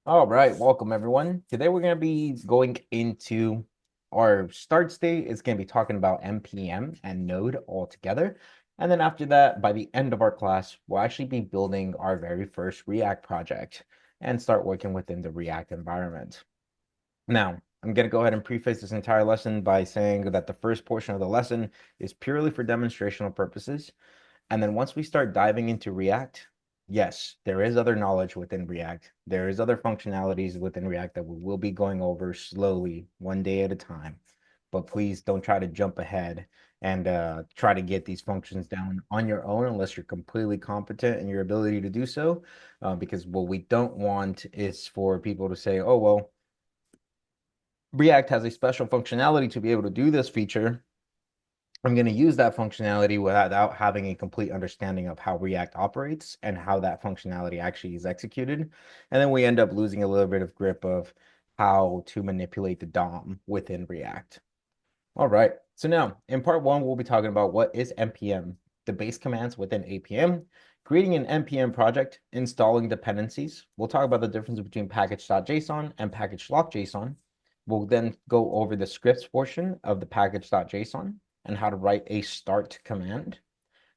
All right, welcome everyone. Today we're going to be going into our start state. It's going to be talking about NPM and Node all together. And then after that, by the end of our class, we'll actually be building our very first React project and start working within the React environment. Now, I'm going to go ahead and preface this entire lesson by saying that the first portion of the lesson is purely for demonstrational purposes. And then once we start diving into React, yes, there is other knowledge within React. There is other functionalities within React that we will be going over slowly, one day at a time. But please don't try to jump ahead and try to get these functions down on your own unless you're completely competent in your ability to do so. Because what we don't want is for people to say, oh, well, React has a special functionality to be able to do this feature. I'm going to use that functionality without having a complete understanding of how React operates and how that functionality actually is executed. And then we end up losing a little bit of grip of how to manipulate the DOM within React. All right. So now in part one, we'll be talking about what is NPM, the base commands within APM, creating an NPM project, installing dependencies. We'll talk about the difference between package.json and package.lock.json. We'll then go over the scripts portion of the package.json and how to write a start command.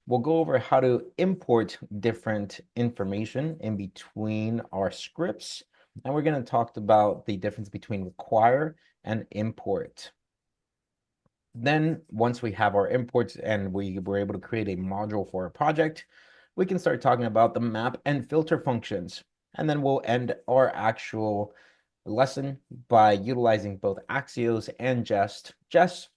We'll go over how to import different information in between our scripts. And we're going to talk about the difference between require and import. Then once we have our imports and we were able to create a module for a project, we can start talking about the map and filter functions. And then we'll end our actual lesson by utilizing both Axios and Jest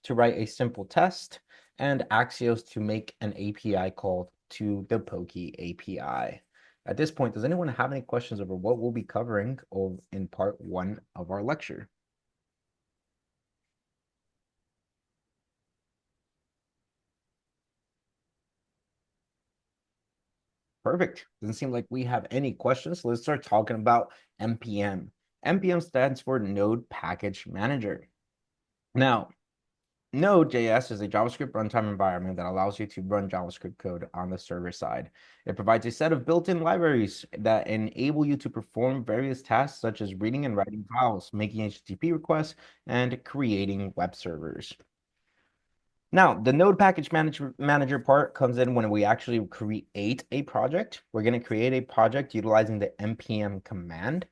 to write a simple test and Axios to make an API call to the Pokey API. At this point, does anyone have any questions over what we'll be covering in part one of our lecture? Perfect. Doesn't seem like we have any questions. Let's start talking about NPM. NPM stands for Node Package Manager. Now, Node.js is a JavaScript runtime environment that allows you to run JavaScript code on the server side. It provides a set of built-in libraries that enable you to perform various tasks such as reading and writing files, making HTTP requests, and creating web servers. Now, the Node Package Manager part comes in when we actually create a project. We're going to create a project utilizing the npm command.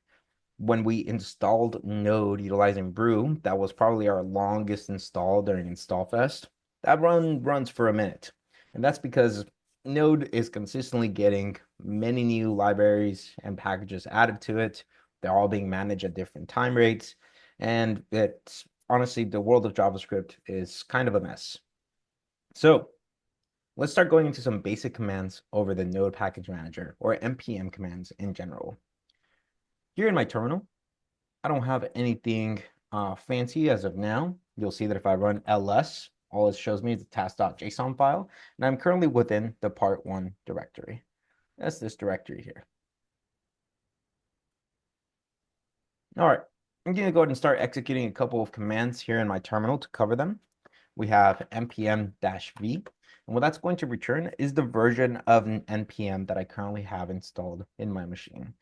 When we installed Node utilizing Brew, that was probably our longest install during InstallFest. That runs for a minute. And that's because Node is consistently getting many new libraries and packages added to it. They're all being managed at different time rates. And it's honestly, the world of JavaScript is kind of a mess. So let's start going into some basic commands over the Node Package Manager, or NPM commands in general. Here in my terminal, I don't have anything fancy as of now. You'll see that if I run ls, all it shows me is the task.json file, and I'm currently within the part one directory. That's this directory here. All right, I'm going to go ahead and start executing a couple of commands here in my terminal to cover them. We have npm-v, and what that's going to return is the version of an npm that I currently have installed in my machine.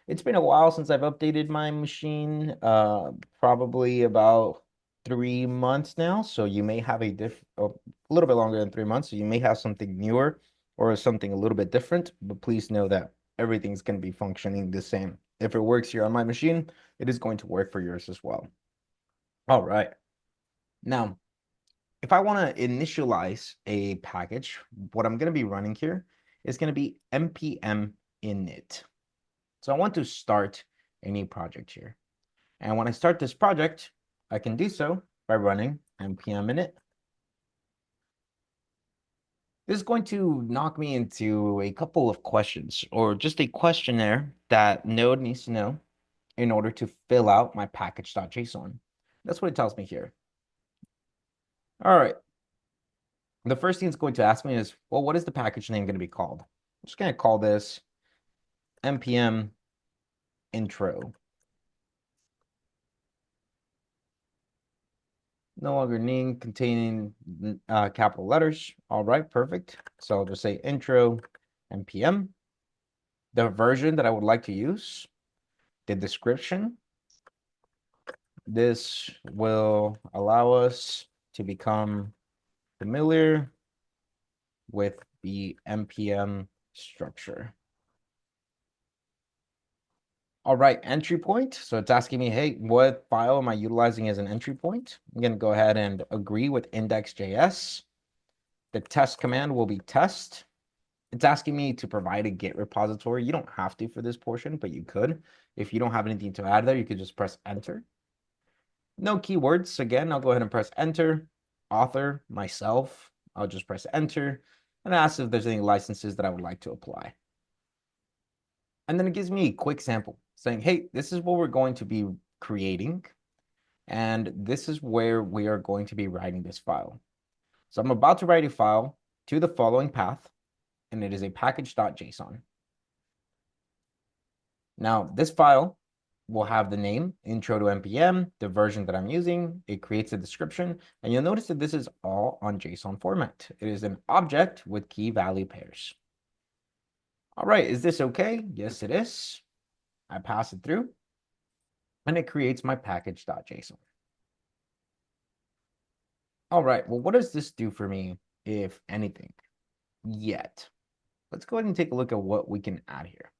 It's been a while since I've updated my machine, probably about 3 months now. So you may have a little bit longer than 3 months. So you may have something newer or something a little bit different, but please know that everything's going to be functioning the same. If it works here on my machine, it is going to work for yours as well. All right. Now, if I want to initialize a package, what I'm going to be running here is going to be npm init. So I want to start a new project here. And when I start this project, I can do so by running npm init. This is going to knock me into a couple of questions, or just a questionnaire that Node needs to know in order to fill out my package.json. That's what it tells me here. All right. The first thing it's going to ask me is, well, what is the package name going to be called? I'm just going to call this npm intro. No longer name containing capital letters. All right, perfect. So I'll just say intro npm. The version that I would like to use, the description. This will allow us to become familiar with the NPM structure. All right, entry point. So it's asking me, hey, what file am I utilizing as an entry point? I'm going to go ahead and agree with index.js. The test command will be test. It's asking me to provide a Git repository. You don't have to for this portion, but you could. If you don't have anything to add there, you could just press enter. No keywords. Again, I'll go ahead and press enter. Author, myself, I'll just press enter and ask if there's any licenses that I would like to apply. And then it gives me a quick sample saying, hey, this is what we're going to be creating. And this is where we are going to be writing this file. So I'm about to write a file to the following path, and it is a package.json. Now, this file will have the name, intro to NPM, the version that I'm using. It creates a description, and you'll notice that this is all on JSON format. It is an object with key value pairs. All right, is this okay? Yes, it is. I pass it through, and it creates my package.json. All right, well, what does this do for me, if anything, yet? Let's go ahead and take a look at what we can add here.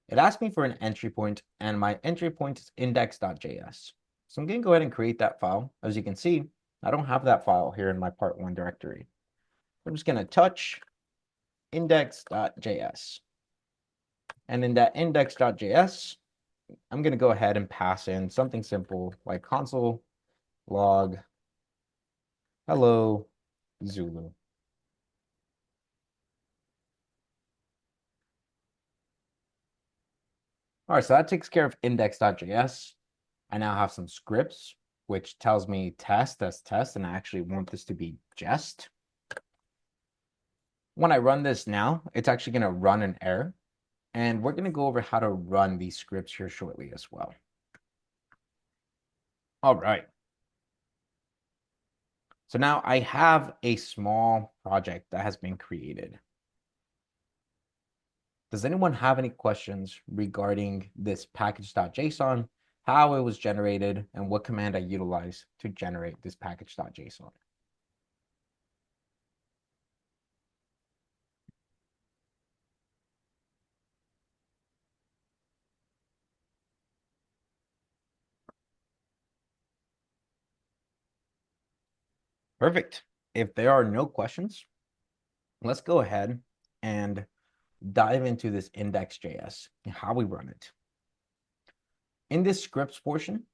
It asked me for an entry point, and my entry point is index.js. So I'm going to go ahead and create that file. As you can see, I don't have that file here in my part 1 directory. I'm just going to touch index.js. And in that index.js, I'm going to go ahead and pass in something simple like console log hello Zulu. All right, so that takes care of index.js. I now have some scripts, which tells me test as test, and I actually want this to be jest. When I run this now, it's actually going to run an error, and we're going to go over how to run these scripts here shortly as well. All right. So now I have a small project that has been created. Does anyone have any questions regarding this package.json, how it was generated, and what command I utilized to generate this package.json? Perfect. If there are no questions, let's go ahead and dive into this index.js and how we run it. In this scripts portion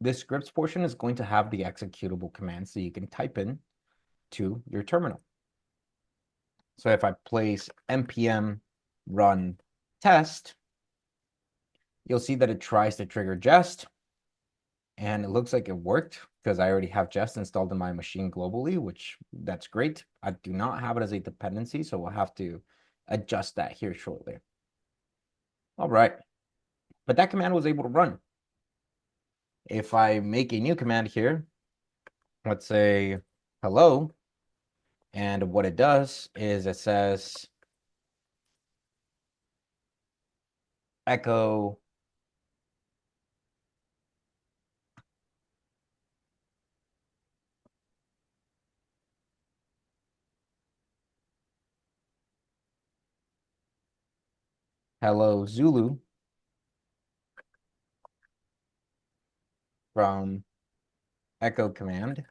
is going to have the executable commands that you can type in to your terminal. So if I place npm run test, you'll see that it tries to trigger jest, and it looks like it worked because I already have jest installed in my machine globally, which that's great. I do not have it as a dependency, so we'll have to adjust that here shortly. All right, but that command was able to run. If I make a new command here, let's say hello, and what it does is it says echo hello Zulu from echo command.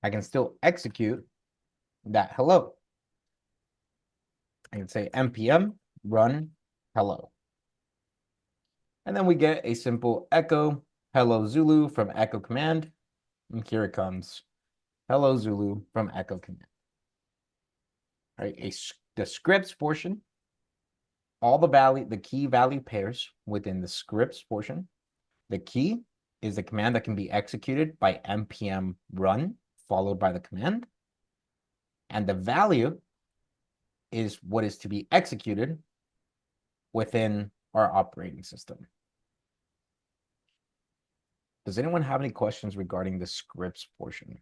I can still execute that hello. I can say npm run hello. And then we get a simple echo hello Zulu from echo command. And here it comes. Hello Zulu from echo command. All right, the scripts portion, all the key value pairs within the scripts portion. The key is the command that can be executed by npm run followed by the command. And the value is what is to be executed within our operating system. Does anyone have any questions regarding the scripts portion?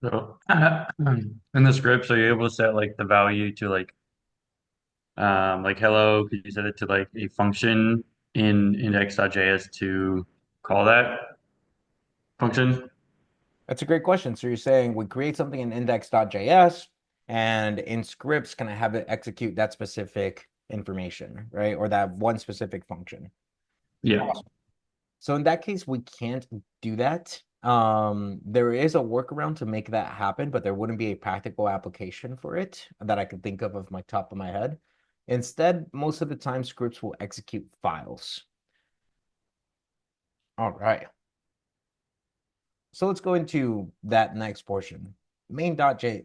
So in the scripts, are you able to set like the value to like hello, could you set it to like a function in index.js to call that function? That's a great question. So you're saying we create something in index.js and in scripts, can I have it execute that specific information, right? Or that one specific function? Yeah. Awesome. So in that case, we can't do that. There is a workaround to make that happen, but there wouldn't be a practical application for it that I could think of my top of my head. Instead, most of the time, scripts will execute files. All right. So let's go into that next portion, main.j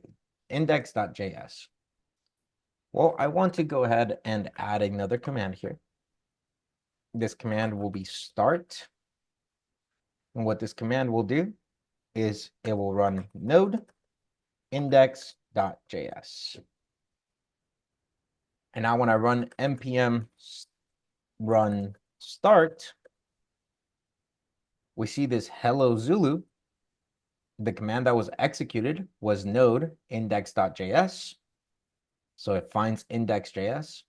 index.js. Well, I want to go ahead and add another command here. This command will be start. And what this command will do is it will run node index.js. And now when I run npm run start, we see this hello Zulu. The command that was executed was node index.js. So it finds index.js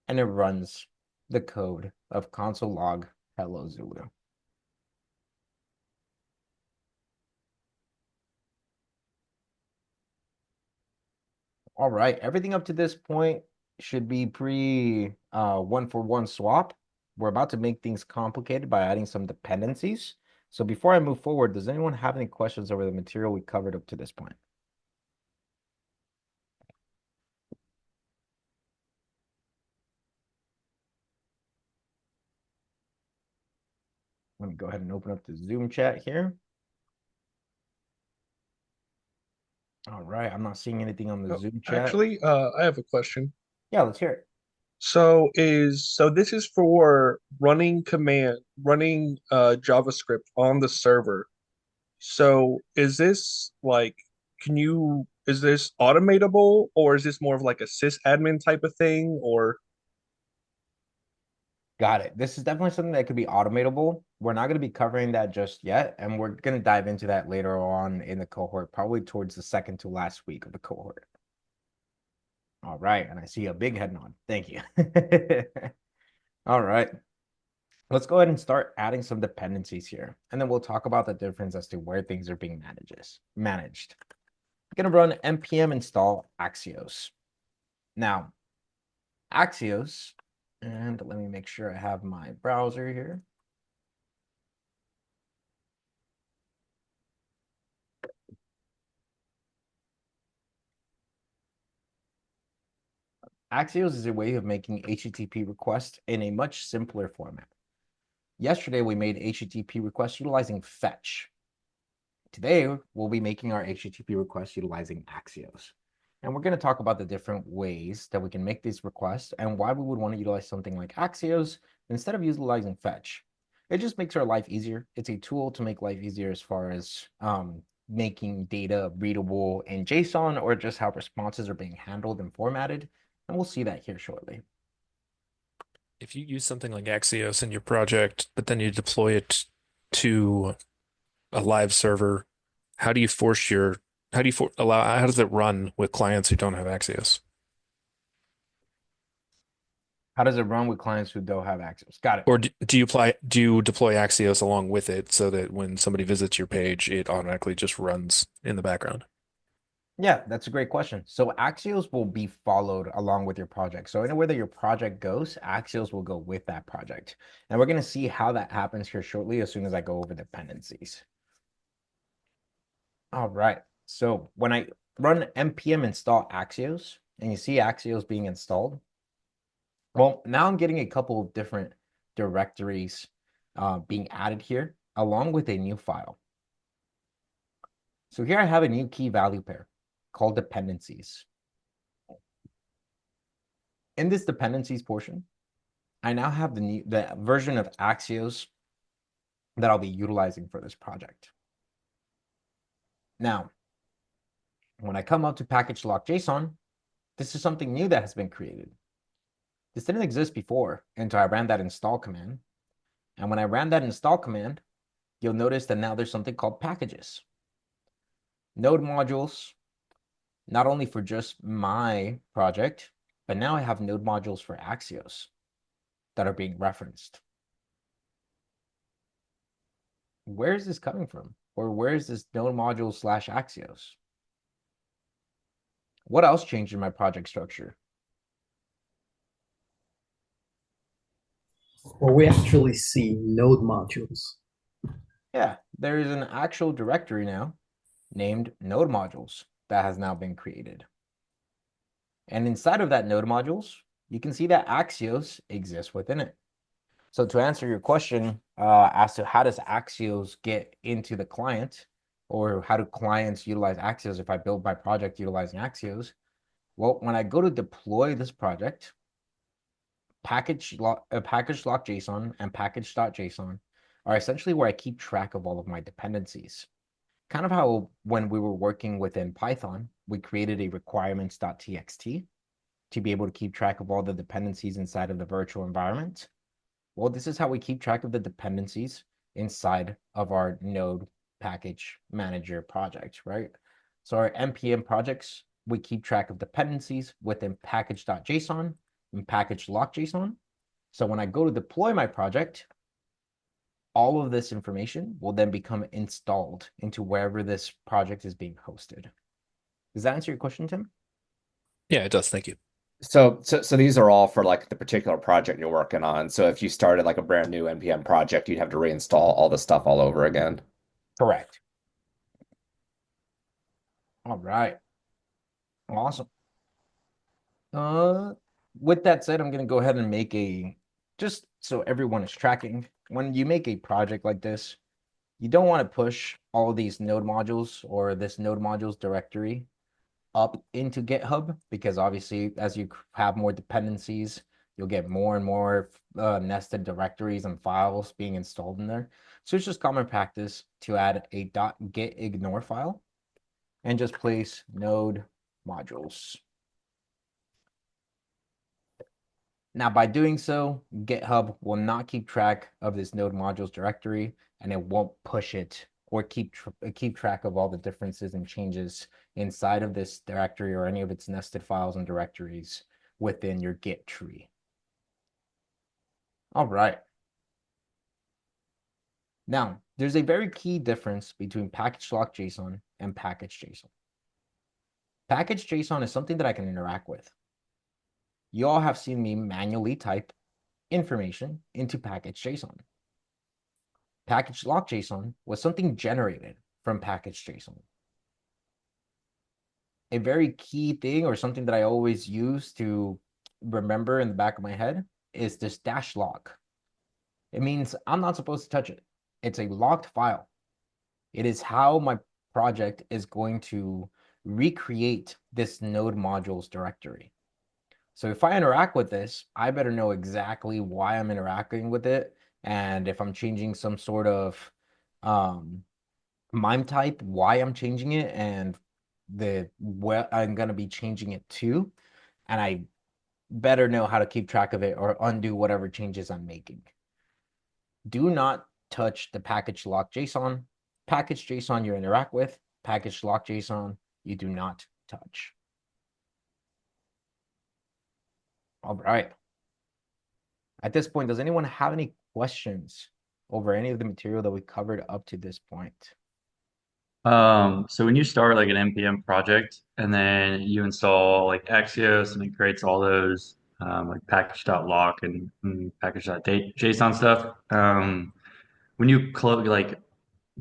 and it runs the code of console log hello Zulu. All right, everything up to this point should be pre one-for-one swap. We're about to make things complicated by adding some dependencies. So before I move forward, does anyone have any questions over the material we covered up to this point? Let me go ahead and open up the Zoom chat here. All right, I'm not seeing anything on the Oh, Zoom chat. actually, I have a question. Yeah, let's hear it. So this is for running JavaScript on the server. So is this like is this automatable, or is this more of like a sysadmin type of thing, or Got it. This is definitely something that could be automatable. We're not going to be covering that just yet, and we're going to dive into that later on in the cohort, probably towards the second to last week of the cohort. All right, and I see a big head nod. Thank you. All right, let's go ahead and start adding some dependencies here, and then we'll talk about the difference as to where things are being managed. I'm going to run npm install Axios. Now, Axios, and let me make sure I have my browser here. Axios is a way of making HTTP requests in a much simpler format. Yesterday, we made HTTP requests utilizing fetch. Today, we'll be making our HTTP requests utilizing Axios. And we're going to talk about the different ways that we can make these requests and why we would want to utilize something like Axios instead of utilizing fetch. It just makes our life easier. It's a tool to make life easier as far as making data readable in JSON or just how responses are being handled and formatted. And we'll see that here shortly. If you use something like Axios in your project, but then you deploy it to a live server, how do you force your, how do you for, allow, how does it run with clients who don't have Axios? How does it run with clients who don't have access? Got it. Or do you deploy Axios along with it so that when somebody visits your page, it automatically just runs in the background? Yeah, that's a great question. So Axios will be followed along with your project. So anywhere that your project goes, Axios will go with that project. And we're going to see how that happens here shortly as soon as I go over dependencies. All right. So when I run npm install Axios and you see Axios being installed, well, now I'm getting a couple of different directories being added here along with a new file. So here I have a new key value pair called dependencies. In this dependencies portion, I now have the version of Axios that I'll be utilizing for this project. Now, when I come up to package lock JSON, this is something new that has been created. This didn't exist before until I ran that install command. And when I ran that install command, you'll notice that now there's something called packages. Node modules, not only for just my project, but now I have node modules for Axios that are being referenced. Where is this coming from? Or where is this node module / Axios? What else changed in my project structure? Well, we actually see node modules. Yeah, there is an actual directory now named node modules that has now been created. And inside of that node modules, you can see that Axios exists within it. So to answer your question as to how does Axios get into the client, or how do clients utilize Axios if I build my project utilizing Axios? Well, when I go to deploy this project, package.json and package.json are essentially where I keep track of all of my dependencies. Kind of how when we were working within Python, we created a requirements.txt to be able to keep track of all the dependencies inside of the virtual environment. Well, this is how we keep track of the dependencies inside of our node package manager project, right? So our NPM projects, we keep track of dependencies within package.json and package.lock.json. So when I go to deploy my project, all of this information will then become installed into wherever this project is being hosted. Does that answer your question, Tim? Yeah, it does. Thank you. So these are all for like the particular project you're working on. So if you started like a brand new NPM project, you'd have to reinstall all the stuff all over again. Correct. All right. Awesome. With that said, I'm going to go ahead and make just so everyone is tracking. When you make a project like this, you don't want to push all these node modules or this node modules directory up into GitHub, because obviously as you have more dependencies, you'll get more and more nested directories and files being installed in there. So it's just common practice to add a .gitignore file and just place node modules. Now, by doing so, GitHub will not keep track of this node modules directory, and it won't push it or keep track of all the differences and changes inside of this directory or any of its nested files and directories within your Git tree. All right. Now, there's a very key difference between package.lock.json and package.json. Package.json is something that I can interact with. You all have seen me manually type information into package.json. Package.lock.json was something generated from package.json. A very key thing, or something that I always use to remember in the back of my head, is this -lock. It means I'm not supposed to touch it. It's a locked file. It is how my project is going to recreate this node modules directory. So if I interact with this, I better know exactly why I'm interacting with it. And if I'm changing some sort of MIME type, why I'm changing it, and what I'm going to be changing it to. And I better know how to keep track of it or undo whatever changes I'm making. Do not touch the package.lock.json. Package.json you interact with, package.lock.json you do not touch. All right. At this point, does anyone have any questions over any of the material that we covered up to this point? So when you start like an NPM project and then you install like Axios and it creates all those like package.lock and package.json stuff, when you like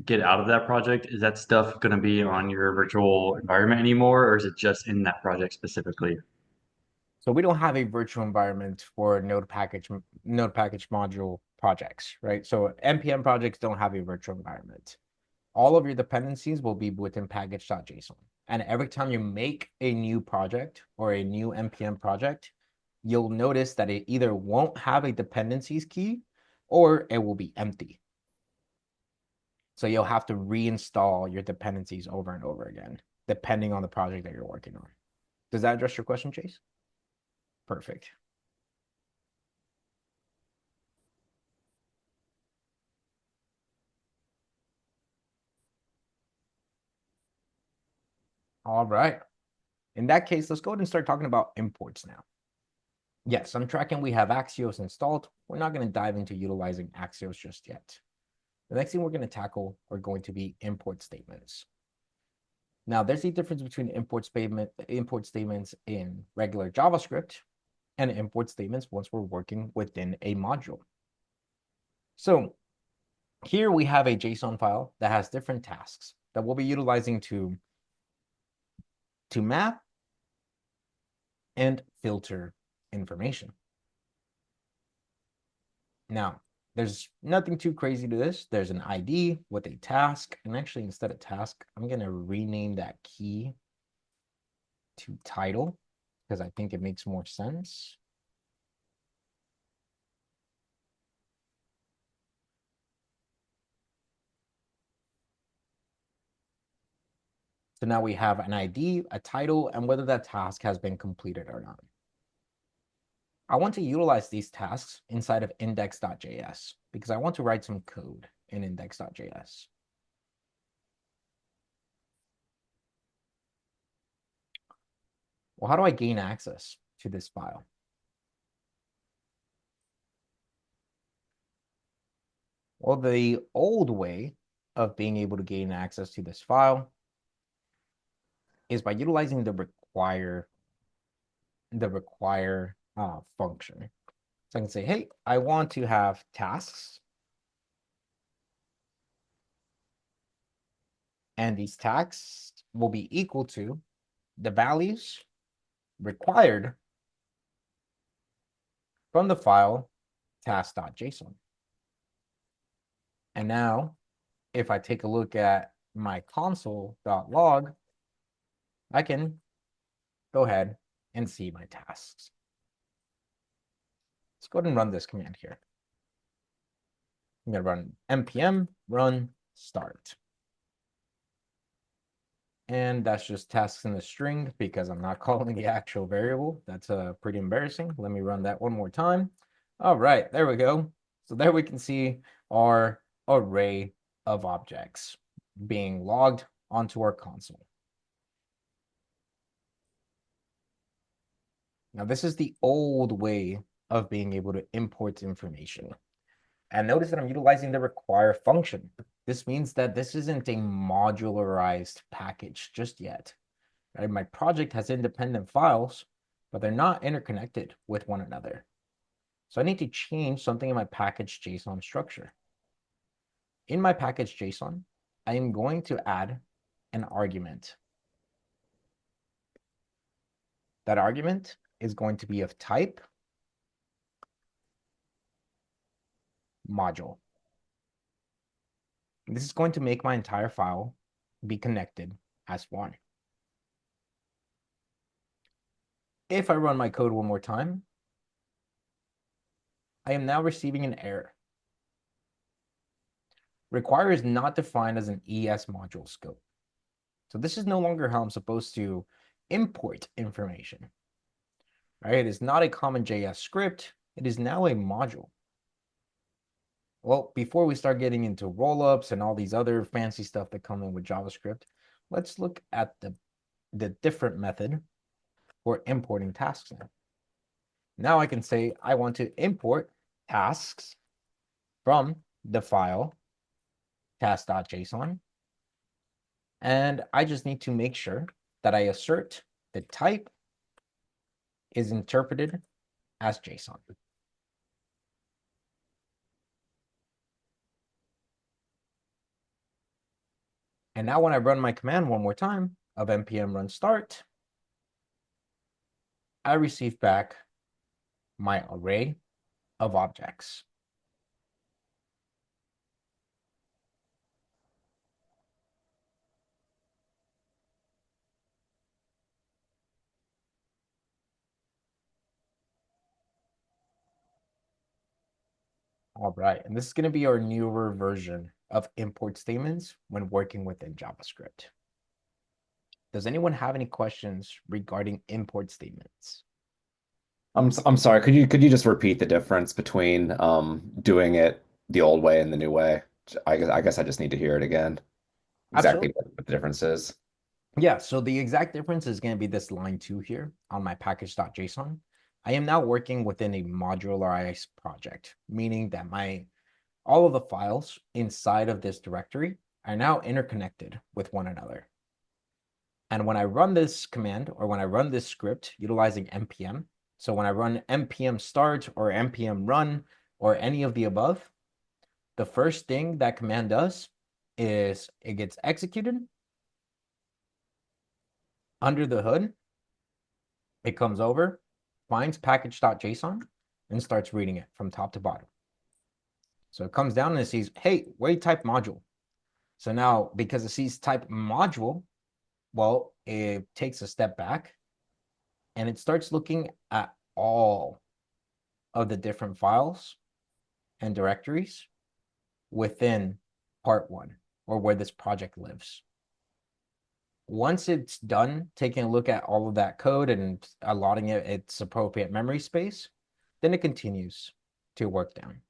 get out of that project, is that stuff going to be on your virtual environment anymore, or is it just in that project specifically? So we don't have a virtual environment for node package module projects, right? So NPM projects don't have a virtual environment. All of your dependencies will be within package.json. And every time you make a new project or a new NPM project, you'll notice that it either won't have a dependencies key or it will be empty. So you'll have to reinstall your dependencies over and over again, depending on the project that you're working on. Does that address your question, Chase? Perfect. All right. In that case, let's go ahead and start talking about imports now. Yes, I'm tracking we have Axios installed. We're not going to dive into utilizing Axios just yet. The next thing we're going to tackle are going to be import statements. Now, there's a difference between import statements in regular JavaScript and import statements once we're working within a module. So here we have a JSON file that has different tasks that we'll be utilizing to map and filter information. Now, there's nothing too crazy to this. There's an ID with a task, and actually instead of task, I'm going to rename that key to title because I think it makes more sense. So now we have an ID, a title, and whether that task has been completed or not. I want to utilize these tasks inside of index.js because I want to write some code in index.js. Well, how do I gain access to this file? Well, the old way of being able to gain access to this file is by utilizing the require function. So I can say, hey, I want to have tasks. And these tasks will be equal to the values required from the file task.json. And now, if I take a look at my console.log, I can go ahead and see my tasks. Let's go ahead and run this command here. I'm going to run npm run start. And that's just tasks in the string because I'm not calling the actual variable. That's pretty embarrassing. Let me run that one more time. All right, there we go. So there we can see our array of objects being logged onto our console. Now, this is the old way of being able to import information. And notice that I'm utilizing the require function. This means that this isn't a modularized package just yet. Right? My project has independent files, but they're not interconnected with one another. So I need to change something in my package JSON structure. In my package JSON, I am going to add an argument. That argument is going to be of type module. This is going to make my entire file be connected as one. If I run my code one more time, I am now receiving an error. Require is not defined as an ES module scope. So this is no longer how I'm supposed to import information. Right? It is not a common JS script. It is now a module. Well, before we start getting into rollups and all these other fancy stuff that come in with JavaScript, let's look at the different method for importing tasks now. Now I can say I want to import tasks from the file task.json. And I just need to make sure that I assert the type is interpreted as JSON. And now when I run my command one more time of npm run start, I receive back my array of objects. All right, and this is going to be our newer version of import statements when working within JavaScript. Does anyone have any questions regarding import statements? I'm sorry. Could you just repeat the difference between doing it the old way and the new way? I guess I just need to hear it again. Exactly Absolutely. what the difference is. Yeah, so the exact difference is going to be this line 2 here on my package.json. I am now working within a modularized project, meaning that all of the files inside of this directory are now interconnected with one another. And when I run this command, or when I run this script utilizing NPM, so when I run NPM start or NPM run or any of the above, the first thing that command does is it gets executed. Under the hood, it comes over, finds package.json, and starts reading it from top to bottom. So it comes down and it sees, hey, wait type module. So now, because it sees type module, well, it takes a step back and it starts looking at all of the different files and directories within part 1, or where this project lives. Once it's done taking a look at all of that code and allotting it its appropriate memory space, then it continues to work down.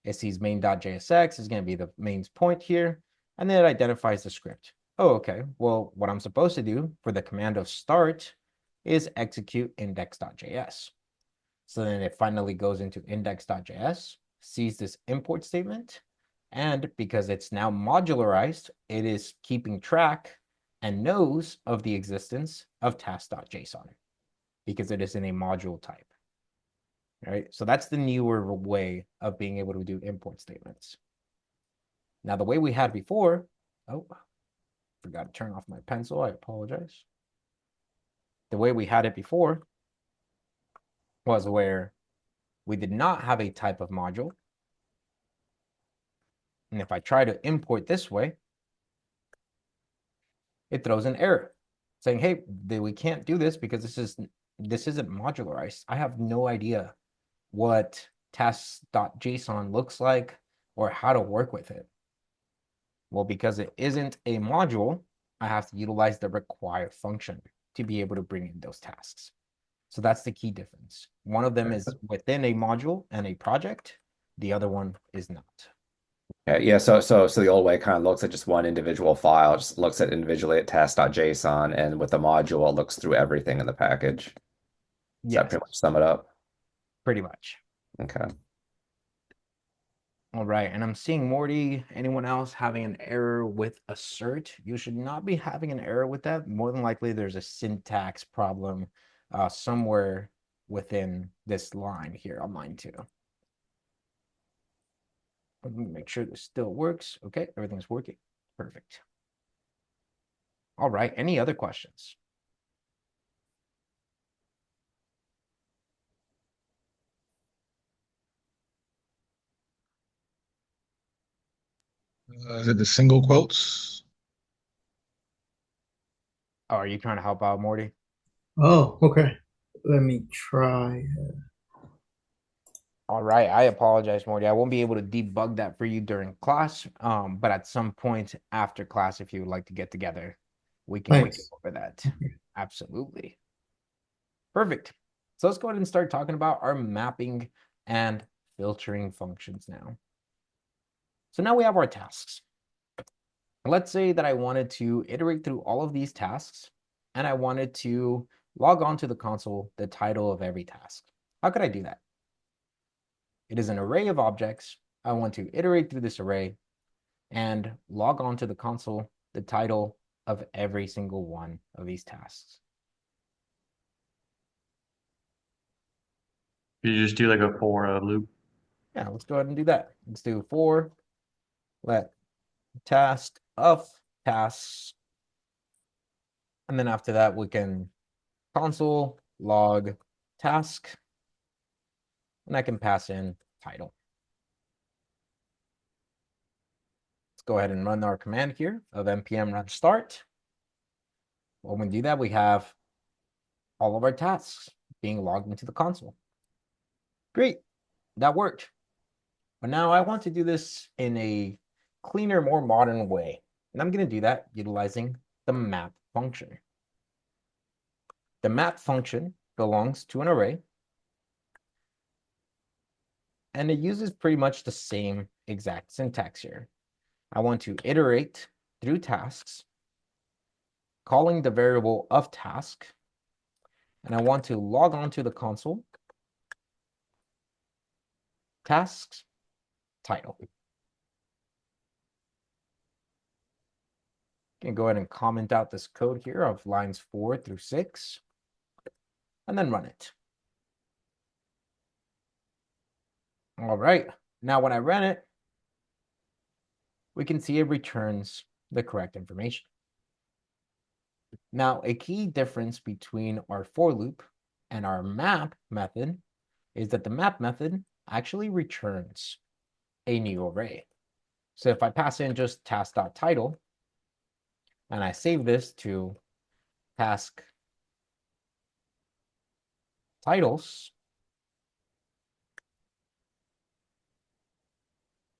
It sees main.jsx is going to be the main point here, and then it identifies the script. Oh, okay. Well, what I'm supposed to do for the command of start is execute index.js. So then it finally goes into index.js, sees this import statement, and because it's now modularized, it is keeping track and knows of the existence of task.json because it is in a module type. Right? So that's the newer way of being able to do import statements. Now, the way we had before, oh, forgot to turn off my pencil. I apologize. The way we had it before was where we did not have a type of module. And if I try to import this way, it throws an error saying, hey, we can't do this because this isn't modularized. I have no idea what tasks.json looks like or how to work with it. Well, because it isn't a module, I have to utilize the require function to be able to bring in those tasks. So that's the key difference. One of them is within a module and a project. The other one is not. Yeah, so the old way kind of looks at just one individual file, just looks at individually at task.json, and with the module, it looks through everything in the package. Does that Yes, pretty much sum it up? pretty much. Okay. All right, and I'm seeing Morty. Anyone else having an error with assert? You should not be having an error with that. More than likely, there's a syntax problem somewhere within this line here on line 2. Let me make sure this still works. Okay, everything's working. Perfect. All right, any other questions? Is it the single quotes? Oh, are you trying to help out, Morty? Oh, okay. Let me try. All right, I apologize, Morty. I won't be able to debug that for you during class, but at some point after class, if you would like to get together, we can go Thanks. over that. Absolutely. Perfect. So let's go ahead and start talking about our mapping and filtering functions now. So now we have our tasks. Let's say that I wanted to iterate through all of these tasks, and I wanted to log on to the console the title of every task. How could I do that? It is an array of objects. I want to iterate through this array and log on to the console the title of every single one of these tasks. You just do like a for loop. Yeah, let's go ahead and do that. Let's do for let task of tasks. And then after that, we can console log task. And I can pass in title. Let's go ahead and run our command here of npm run start. When we do that, we have all of our tasks being logged into the console. Great, that worked. But now I want to do this in a cleaner, more modern way. And I'm going to do that utilizing the map function. The map function belongs to an array. And it uses pretty much the same exact syntax here. I want to iterate through tasks. calling the variable of task, and I want to log on to the console, tasks, title. You can go ahead and comment out this code here of lines 4 through 6, and then run it. All right, now when I run it, we can see it returns the correct information. Now, a key difference between our for loop and our map method is that the map method actually returns a new array. So if I pass in just task.title and I save this to task titles,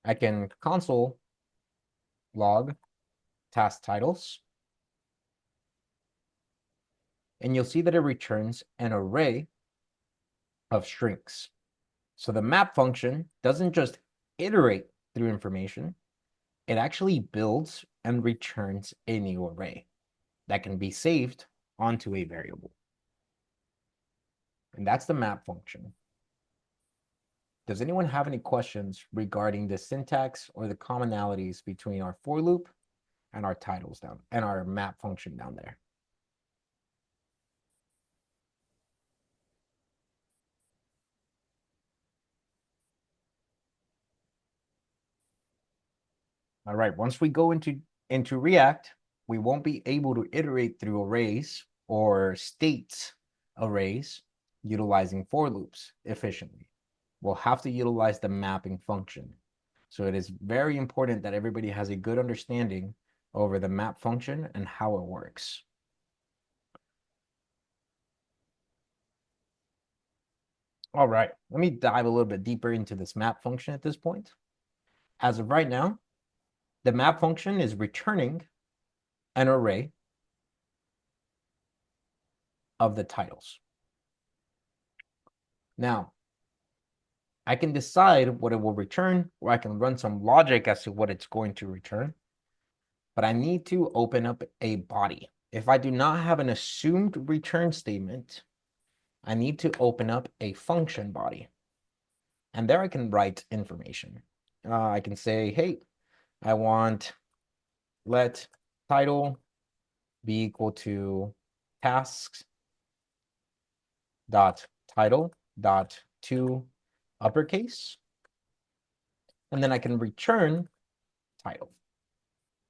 I can console log task titles, and you'll see that it returns an array of strings. So the map function doesn't just iterate through information, it actually builds and returns a new array that can be saved onto a variable. And that's the map function. Does anyone have any questions regarding the syntax or the commonalities between our for loop and our titles down and our map function down there? All right, once we go into React, we won't be able to iterate through arrays or state arrays utilizing for loops efficiently. We'll have to utilize the mapping function. So it is very important that everybody has a good understanding over the map function and how it works. All right, let me dive a little bit deeper into this map function at this point. As of right now, the map function is returning an array of the titles. Now, I can decide what it will return, or I can run some logic as to what it's going to return, but I need to open up a body. If I do not have an assumed return statement, I need to open up a function body. And there I can write information. I can say, hey, I want let title be equal to tasks dot title dot to uppercase, and then I can return title.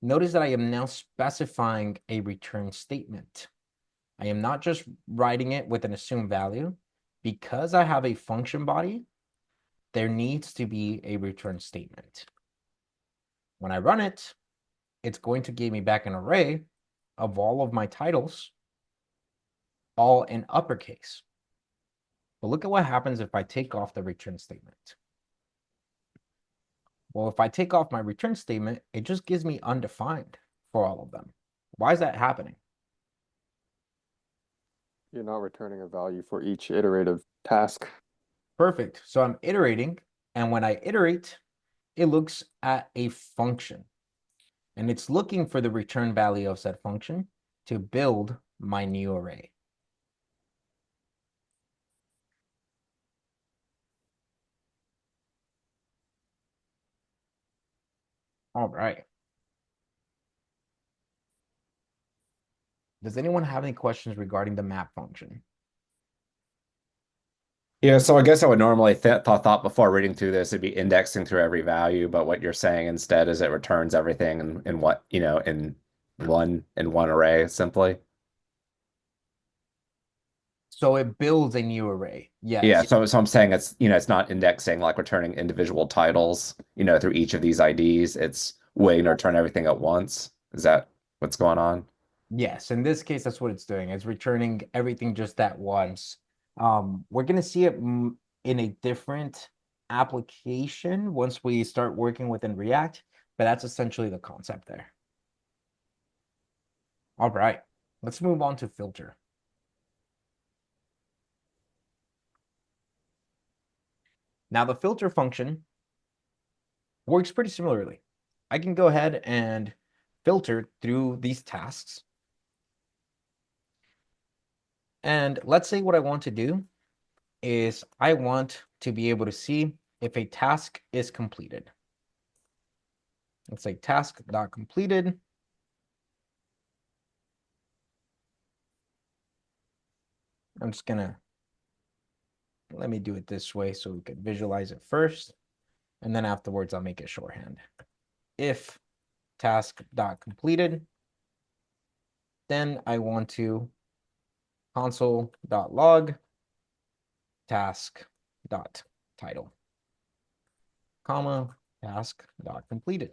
Notice that I am now specifying a return statement. I am not just writing it with an assumed value. Because I have a function body, there needs to be a return statement. When I run it, it's going to give me back an array of all of my titles, all in uppercase. But look at what happens if I take off the return statement. Well, if I take off my return statement, it just gives me undefined for all of them. Why is that happening? You're not returning a value for each iterative task. Perfect. So I'm iterating, and when I iterate, it looks at a function, and it's looking for the return value of said function to build my new array. All right. Does anyone have any questions regarding the map function? Yeah, so I guess I would normally thought before reading through this, it'd be indexing through every value, but what you're saying instead is it returns everything in what, in one array simply. So it builds a new array. Yeah, Yes. so I'm saying it's not indexing like returning individual titles, through each of these IDs. It's waiting to return everything at once. Is that what's going on? Yes, in this case, that's what it's doing. It's returning everything just at once. We're going to see it in a different application once we start working within React, but that's essentially the concept there. All right, let's move on to filter. Now, the filter function works pretty similarly. I can go ahead and filter through these tasks. And let's say what I want to do is I want to be able to see if a task is completed. Let's say task.completed. I'm just gonna, let me do it this way so we can visualize it first. And then afterwards, I'll make it shorthand. If task.completed, then I want to console.log task.title, comma, task.completed.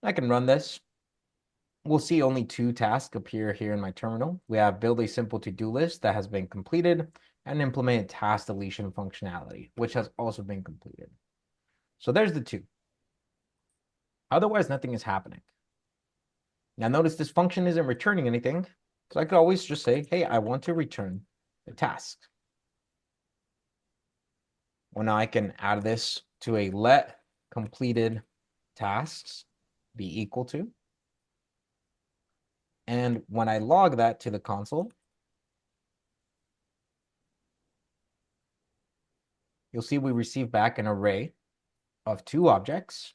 I can run this. We'll see only 2 tasks appear here in my terminal. We have build a simple to-do list that has been completed and implement task deletion functionality, which has also been completed. So there's the 2. Otherwise, nothing is happening. Now notice this function isn't returning anything, so I could always just say, hey, I want to return the task. Well, now I can add this to a let completed tasks be equal to. And when I log that to the console, you'll see we receive back an array of 2 objects.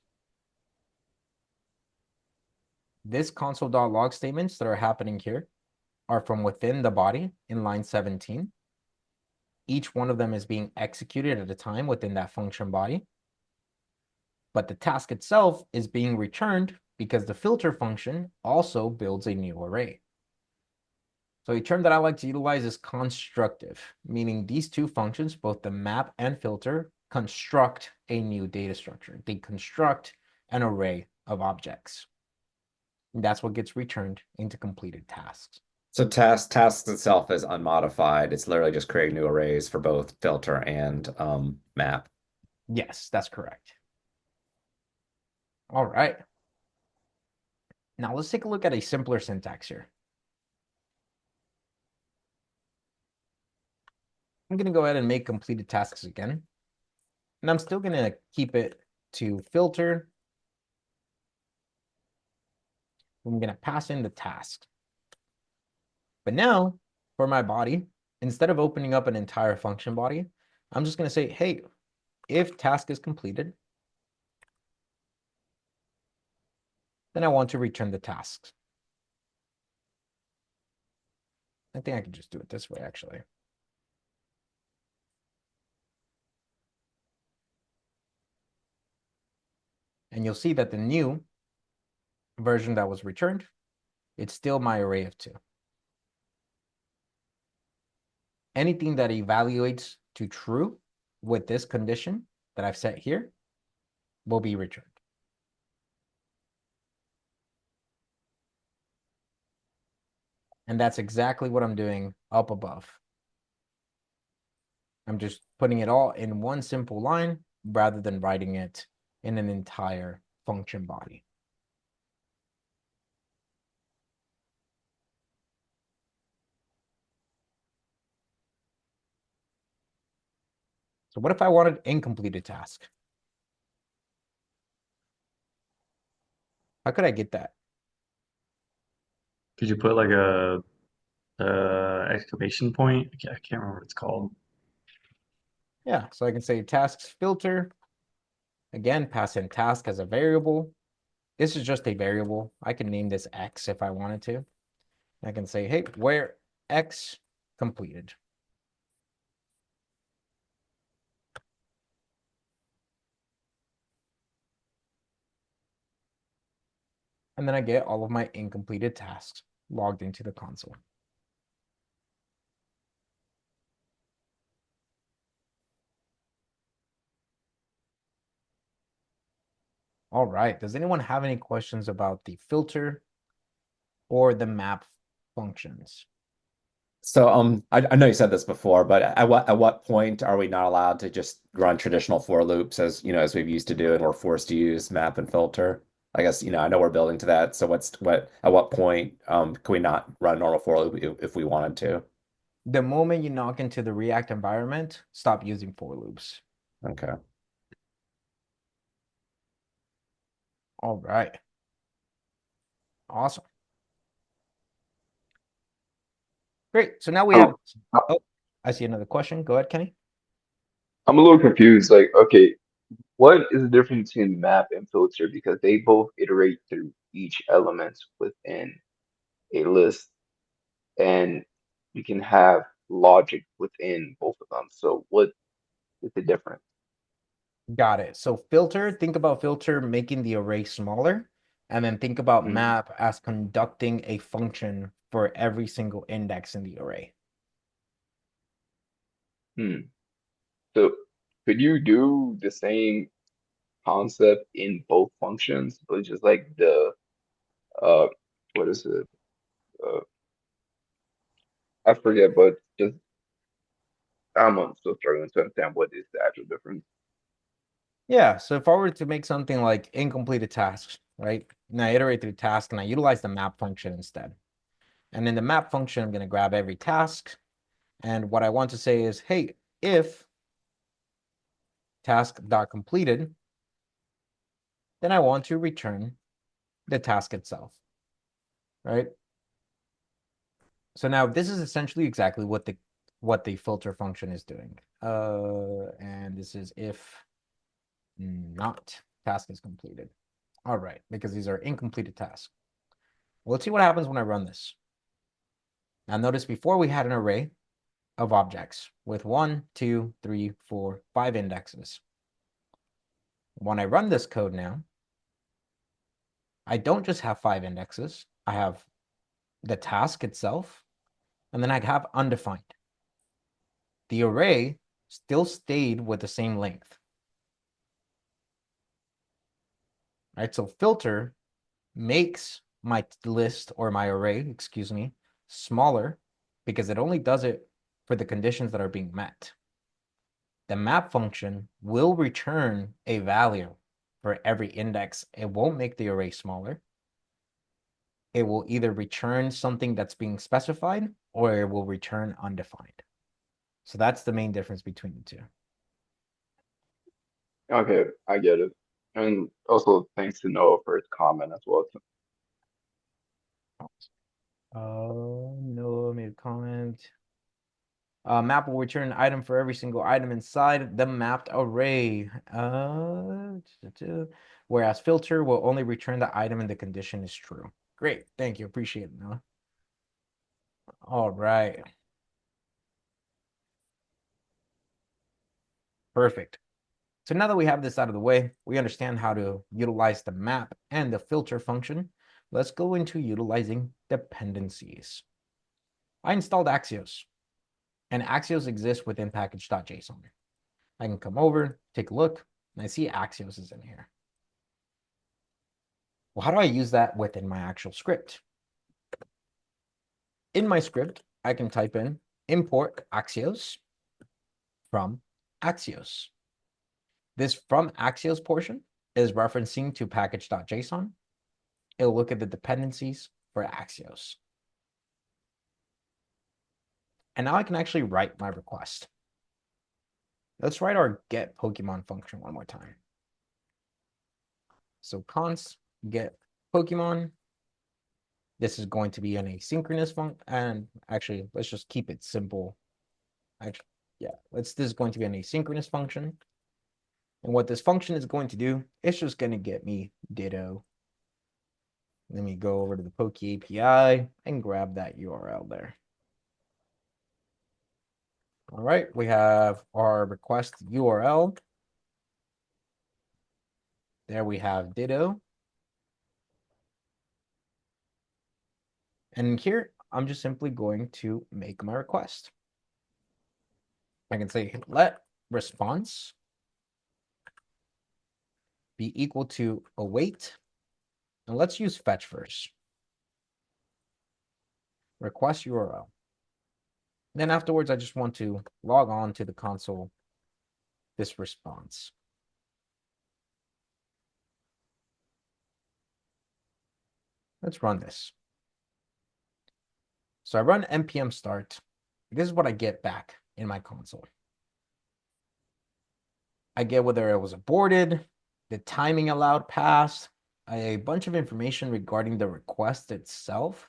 This console.log statements that are happening here are from within the body in line 17. Each one of them is being executed at a time within that function body. But the task itself is being returned because the filter function also builds a new array. So a term that I like to utilize is constructive, meaning these 2 functions, both the map and filter, construct a new data structure. They construct an array of objects. And that's what gets returned into completed tasks. So tasks itself is unmodified. It's literally just creating new arrays for both filter and map. Yes, that's correct. All right. Now let's take a look at a simpler syntax here. I'm going to go ahead and make completed tasks again. And I'm still going to keep it to filter. I'm going to pass in the task. But now for my body, instead of opening up an entire function body, I'm just going to say, hey, if task is completed, then I want to return the tasks. I think I can just do it this way, actually. And you'll see that the new version that was returned, it's still my array of 2. Anything that evaluates to true with this condition that I've set here will be returned. And that's exactly what I'm doing up above. I'm just putting it all in one simple line rather than writing it in an entire function body. So what if I wanted incompleted task? How could I get that? Could you put like a exclamation point? I can't remember what it's called. Yeah, so I can say tasks filter. Again, pass in task as a variable. This is just a variable. I can name this X if I wanted to. I can say, hey, where X completed. And then I get all of my incompleted tasks logged into the console. All right, does anyone have any questions about the filter or the map functions? So I know you said this before, but at what point are we not allowed to just run traditional for loops as as we've used to do, and we're forced to use map and filter? I guess I know we're building to that. So at what point can we not run a normal for loop if we wanted to? The moment you knock into the React environment, stop using for loops. Okay. All right. Awesome. Great. So now we Oh, have, uh, oh, I see another question. Go ahead, Kenny. I'm a little confused. Like, okay, what is the difference between map and filter? Because they both iterate through each element within a list, and you can have logic within both of them. So what is the difference? Got it. So filter, think about filter making the array smaller, and then think about Hmm. map as conducting a function for every single index in the array. Hmm. So could you do the same concept in both functions, but just like the uh what is it? Uh I forget, but just I'm still struggling to understand what is the actual difference. Yeah, so if I were to make something like incompleted tasks, right? And I iterate through task and I utilize the map function instead. And in the map function, I'm going to grab every task. And what I want to say is, hey, if task.completed, then I want to return the task itself, right? So now this is essentially exactly what the filter function is doing. And this is if not task is completed. All right, because these are incompleted tasks. Well, let's see what happens when I run this. Now notice before we had an array of objects with 1, 2, 3, 4, 5 indexes. When I run this code now, I don't just have 5 indexes. I have the task itself, and then I have undefined. The array still stayed with the same length. Right, so filter makes my list or my array, excuse me, smaller because it only does it for the conditions that are being met. The map function will return a value for every index. It won't make the array smaller. It will either return something that's being specified or it will return undefined. So that's the main difference between the two. Okay, I get it. And also thanks to Noah for his comment as well. Noah made a comment. Map will return an item for every single item inside the mapped array. Whereas filter will only return the item and the condition is true. Great, thank you, appreciate it, Noah. All right. Perfect. So now that we have this out of the way, we understand how to utilize the map and the filter function. Let's go into utilizing dependencies. I installed Axios, and Axios exists within package.json. I can come over, take a look, and I see Axios is in here. Well, how do I use that within my actual script? In my script, I can type in import Axios from Axios. This from Axios portion is referencing to package.json. It'll look at the dependencies for Axios. And now I can actually write my request. Let's write our get Pokemon function one more time. So const get Pokemon. This is going to be an asynchronous function. And actually, let's just keep it simple. Actually, yeah, this is going to be an asynchronous function. And what this function is going to do, it's just going to get me Ditto. Let me go over to the Poke API and grab that URL there. All right, we have our request URL. There we have Ditto. And here, I'm just simply going to make my request. I can say let response be equal to await. And let's use fetch first. Request URL. Then afterwards, I just want to log on to the console this response. Let's run this. So I run NPM start. This is what I get back in my console. I get whether it was aborted, the timing allowed passed, a bunch of information regarding the request itself.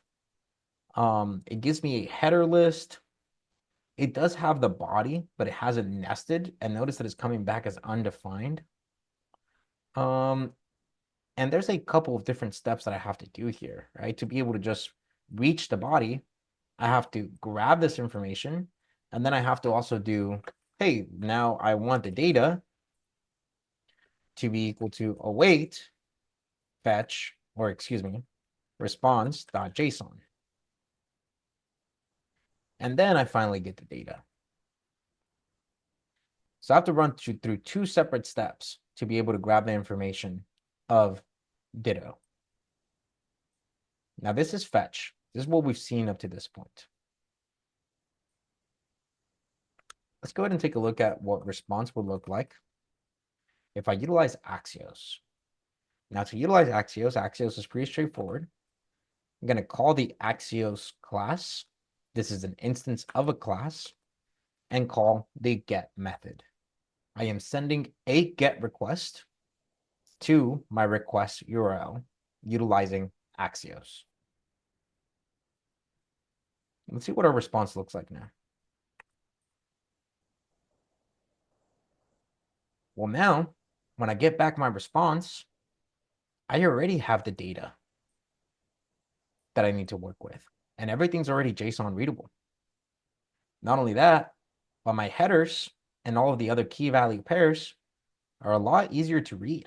It gives me a header list. It does have the body, but it has it nested, and notice that it's coming back as undefined. And there's a couple of different steps that I have to do here, right? To be able to just reach the body, I have to grab this information, and then I have to also do, hey, now I want the data to be equal to await fetch, or excuse me, response.json. And then I finally get the data. So I have to run through two separate steps to be able to grab the information of ditto. Now this is fetch. This is what we've seen up to this point. Let's go ahead and take a look at what response would look like if I utilize Axios. Now to utilize Axios is pretty straightforward. I'm going to call the Axios class. This is an instance of a class, and call the get method. I am sending a get request to my request URL utilizing Axios. Let's see what our response looks like now. Well, now, when I get back my response, I already have the data that I need to work with, and everything's already JSON readable. Not only that, but my headers and all of the other key value pairs are a lot easier to read.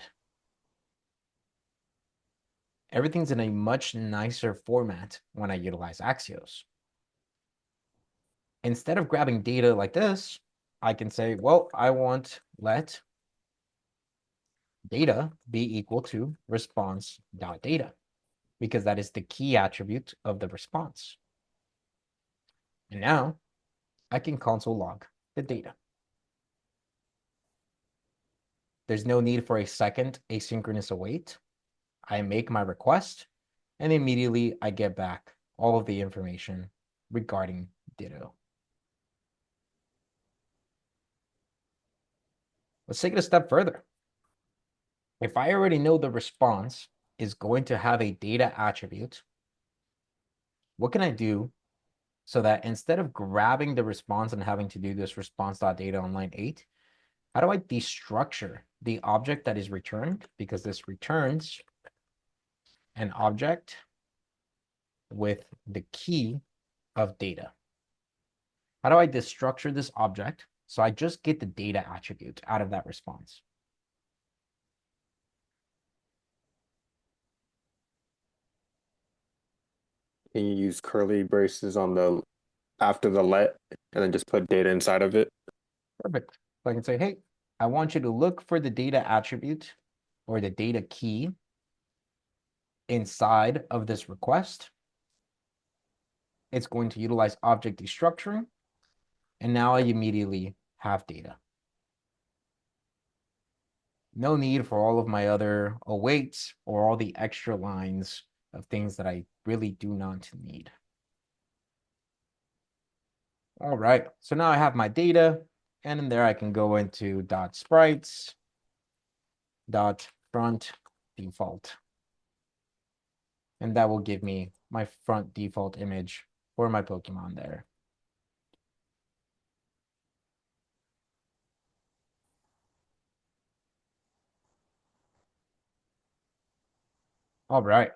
Everything's in a much nicer format when I utilize Axios. Instead of grabbing data like this, I can say, well, I want let data be equal to response.data, because that is the key attribute of the response. And now I can console log the data. There's no need for a second asynchronous await. I make my request, and immediately I get back all of the information regarding ditto. Let's take it a step further. If I already know the response is going to have a data attribute, what can I do so that instead of grabbing the response and having to do this response.data on line 8, how do I destructure the object that is returned? Because this returns an object with the key of data. How do I destructure this object so I just get the data attribute out of that response? Can you use curly braces on the after the let and then just put data inside of it? Perfect. So I can say, hey, I want you to look for the data attribute or the data key inside of this request. It's going to utilize object destructuring, and now I immediately have data. No need for all of my other awaits or all the extra lines of things that I really do not need. All right, so now I have my data, and in there I can go into .sprites, .front default. And that will give me my front default image for my Pokemon there. All right.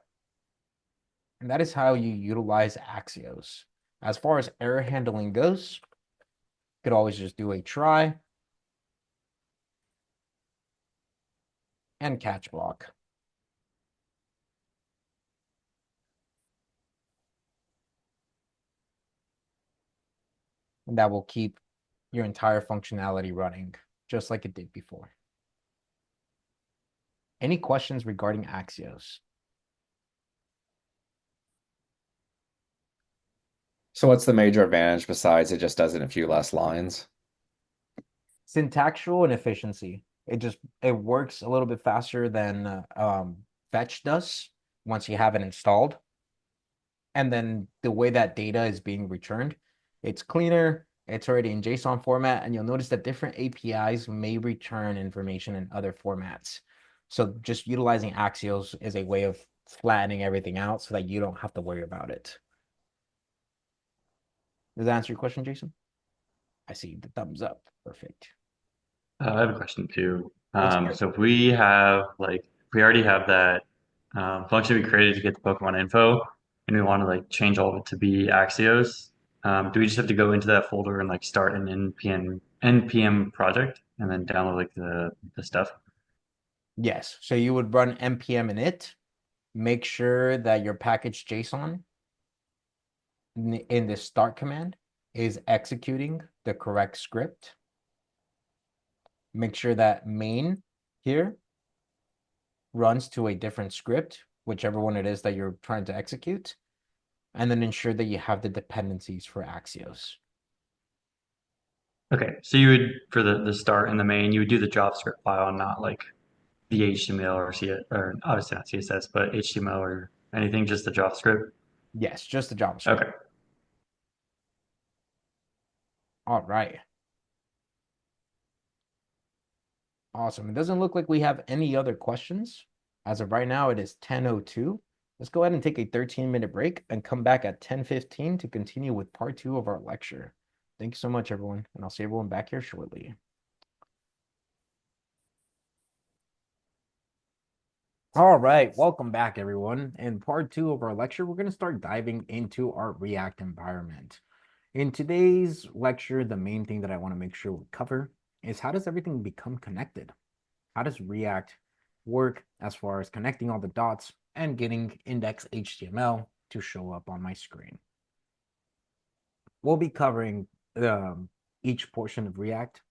And that is how you utilize Axios. As far as error handling goes, you could always just do a try and catch block. And that will keep your entire functionality running just like it did before. Any questions regarding Axios? So what's the major advantage besides it just does it in a few less lines? Syntactual and efficiency. It works a little bit faster than fetch does once you have it installed. And then the way that data is being returned, it's cleaner, it's already in JSON format, and you'll notice that different APIs may return information in other formats. So just utilizing Axios is a way of flattening everything out so that you don't have to worry about it. Does that answer your question, Jason? I see the thumbs up. Perfect. I have a question too. Let's hear it. So if we have like if we already have that function we created to get the Pokemon info, and we want to like change all of it to be Axios, do we just have to go into that folder and like start an NPM project and then download like the stuff? Yes. So you would run npm init, make sure that your package JSON in the start command is executing the correct script. Make sure that main here runs to a different script, whichever one it is that you're trying to execute, and then ensure that you have the dependencies for Axios. Okay, so you would for the start and the main, you would do the JavaScript file, not like the HTML or or obviously not CSS, but HTML or anything, just the JavaScript. Yes, just the JavaScript. Okay. All right. Awesome. It doesn't look like we have any other questions. As of right now, it is 10:02. Let's go ahead and take a 13-minute break and come back at 10:15 to continue with part 2 of our lecture. Thank you so much, everyone, and I'll see everyone back here shortly. All right, welcome back, everyone. In part 2 of our lecture, we're going to start diving into our React environment. In today's lecture, the main thing that I want to make sure we cover is how does everything become connected? How does React work as far as connecting all the dots and getting index HTML to show up on my screen? We'll be covering each portion of React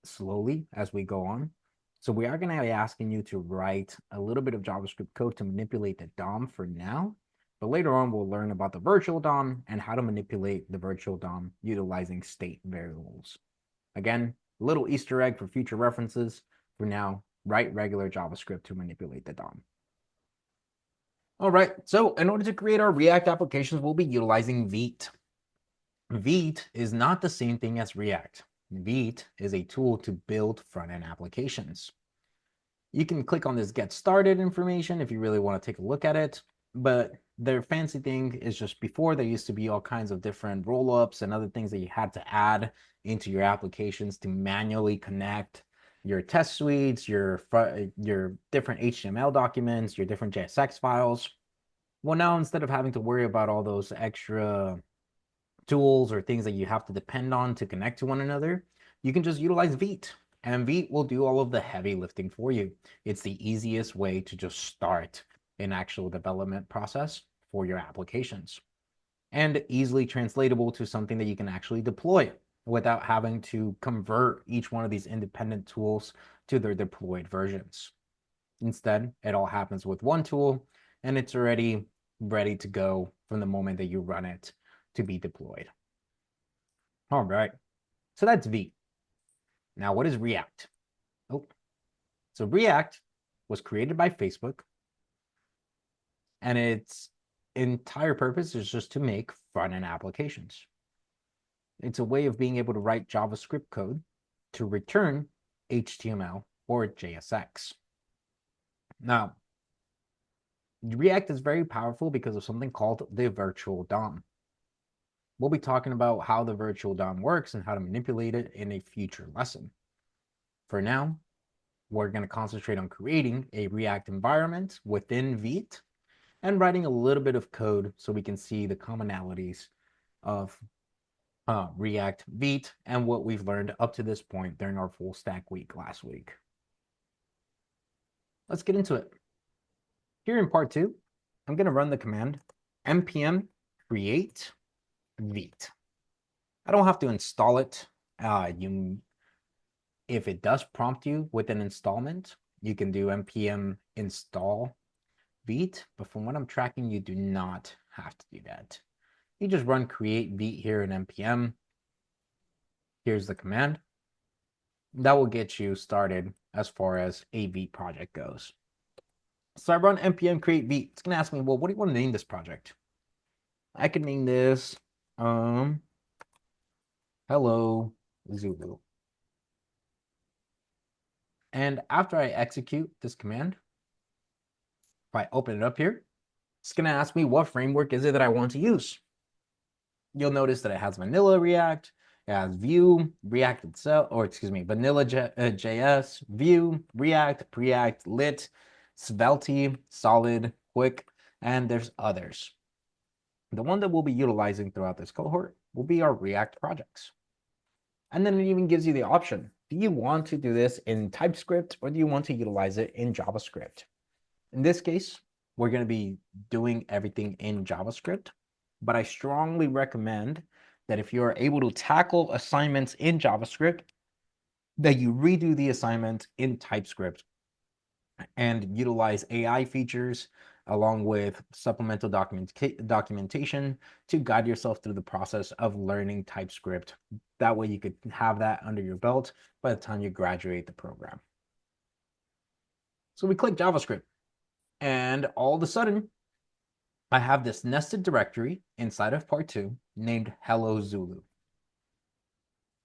slowly as we go on. So we are going to be asking you to write a little bit of JavaScript code to manipulate the DOM for now. But later on, we'll learn about the virtual DOM and how to manipulate the virtual DOM utilizing state variables. Again, a little Easter egg for future references. For now, write regular JavaScript to manipulate the DOM. All right, so in order to create our React applications, we'll be utilizing Vite. Vite is not the same thing as React. Vite is a tool to build front-end applications. You can click on this Get Started information if you really want to take a look at it, but their fancy thing is just before there used to be all kinds of different roll-ups and other things that you had to add into your applications to manually connect your test suites, your different HTML documents, your different JSX files. Well, now instead of having to worry about all those extra tools or things that you have to depend on to connect to one another, you can just utilize Vite. And Vite will do all of the heavy lifting for you. It's the easiest way to just start an actual development process for your applications. And easily translatable to something that you can actually deploy without having to convert each one of these independent tools to their deployed versions. Instead, it all happens with one tool, and it's already ready to go from the moment that you run it to be deployed. All right, so that's Vite. Now, what is React? Oh, so React was created by Facebook, and its entire purpose is just to make front-end applications. It's a way of being able to write JavaScript code to return HTML or JSX. Now, React is very powerful because of something called the virtual DOM. We'll be talking about how the virtual DOM works and how to manipulate it in a future lesson. For now, we're going to concentrate on creating a React environment within Vite and writing a little bit of code so we can see the commonalities of React, Vite, and what we've learned up to this point during our full stack week last week. Let's get into it. Here in part 2, I'm going to run the command npm create Vite. I don't have to install it. If it does prompt you with an installment, you can do npm install Vite, but from what I'm tracking, you do not have to do that. You just run create Vite here in npm. Here's the command. That will get you started as far as a Vite project goes. So I run npm create Vite. It's going to ask me, well, what do you want to name this project? I can name this hello Zulu. And after I execute this command, if I open it up here, it's going to ask me what framework is it that I want to use. you'll notice that it has vanilla React, it has Vue, React itself, or excuse me, vanilla JS, Vue, React, Preact, Lit, Svelte, Solid, Quick, and there's others. The one that we'll be utilizing throughout this cohort will be our React projects. And then it even gives you the option. Do you want to do this in TypeScript or do you want to utilize it in JavaScript? In this case, we're going to be doing everything in JavaScript, but I strongly recommend that if you are able to tackle assignments in JavaScript, that you redo the assignment in TypeScript and utilize AI features along with supplemental documentation to guide yourself through the process of learning TypeScript. That way you could have that under your belt by the time you graduate the program. So we click JavaScript, and all of a sudden, I have this nested directory inside of part 2 named Hello Zulu.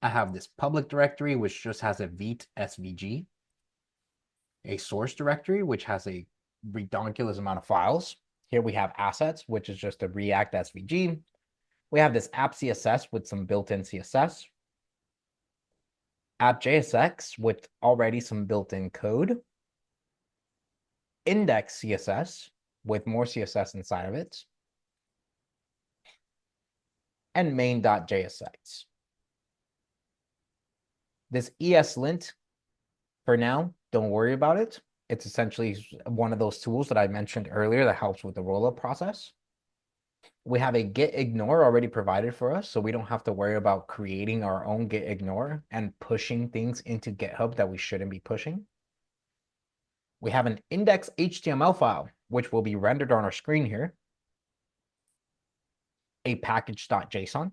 I have this public directory, which just has a Vite SVG, a source directory, which has a redonkulous amount of files. Here we have assets, which is just a React SVG. We have this app CSS with some built-in CSS. App JSX with already some built-in code. Index CSS with more CSS inside of it. And main.jsx. This ESLint, for now, don't worry about it. It's essentially one of those tools that I mentioned earlier that helps with the rollup process. We have a git ignore already provided for us, so we don't have to worry about creating our own git ignore and pushing things into GitHub that we shouldn't be pushing. We have an index HTML file, which will be rendered on our screen here. A package.json,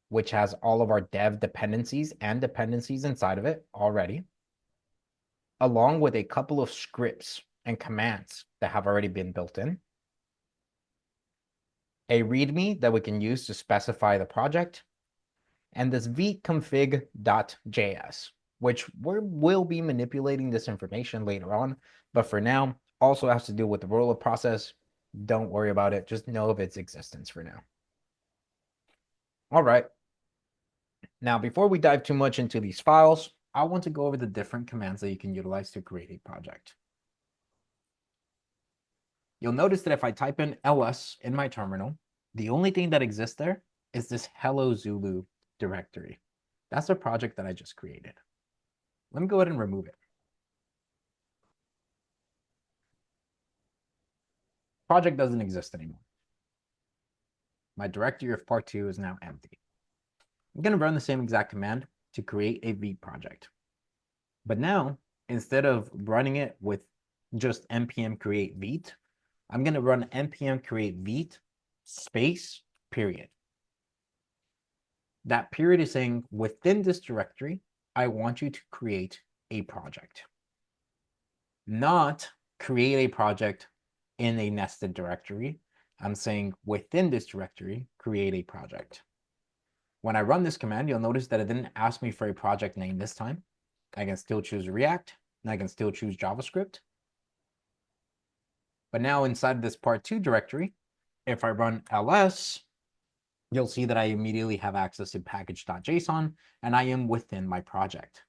which has all of our dev dependencies and dependencies inside of it already, along with a couple of scripts and commands that have already been built in. A README that we can use to specify the project, and this vconfig.js, which we'll be manipulating this information later on, but for now, also has to do with the rollup process. Don't worry about it. Just know of its existence for now. All right. Now, before we dive too much into these files, I want to go over the different commands that you can utilize to create a project. You'll notice that if I type in ls in my terminal, the only thing that exists there is this Hello Zulu directory. That's the project that I just created. Let me go ahead and remove it. Project doesn't exist anymore. My directory of part 2 is now empty. I'm going to run the same exact command to create a Vite project. But now, instead of running it with just npm create Vite, I'm going to run npm create Vite space period. That period is saying within this directory, I want you to create a project. Not create a project in a nested directory. I'm saying within this directory, create a project. When I run this command, you'll notice that it didn't ask me for a project name this time. I can still choose React, and I can still choose JavaScript. But now inside this part 2 directory, if I run ls, you'll see that I immediately have access to package.json, and I am within my project.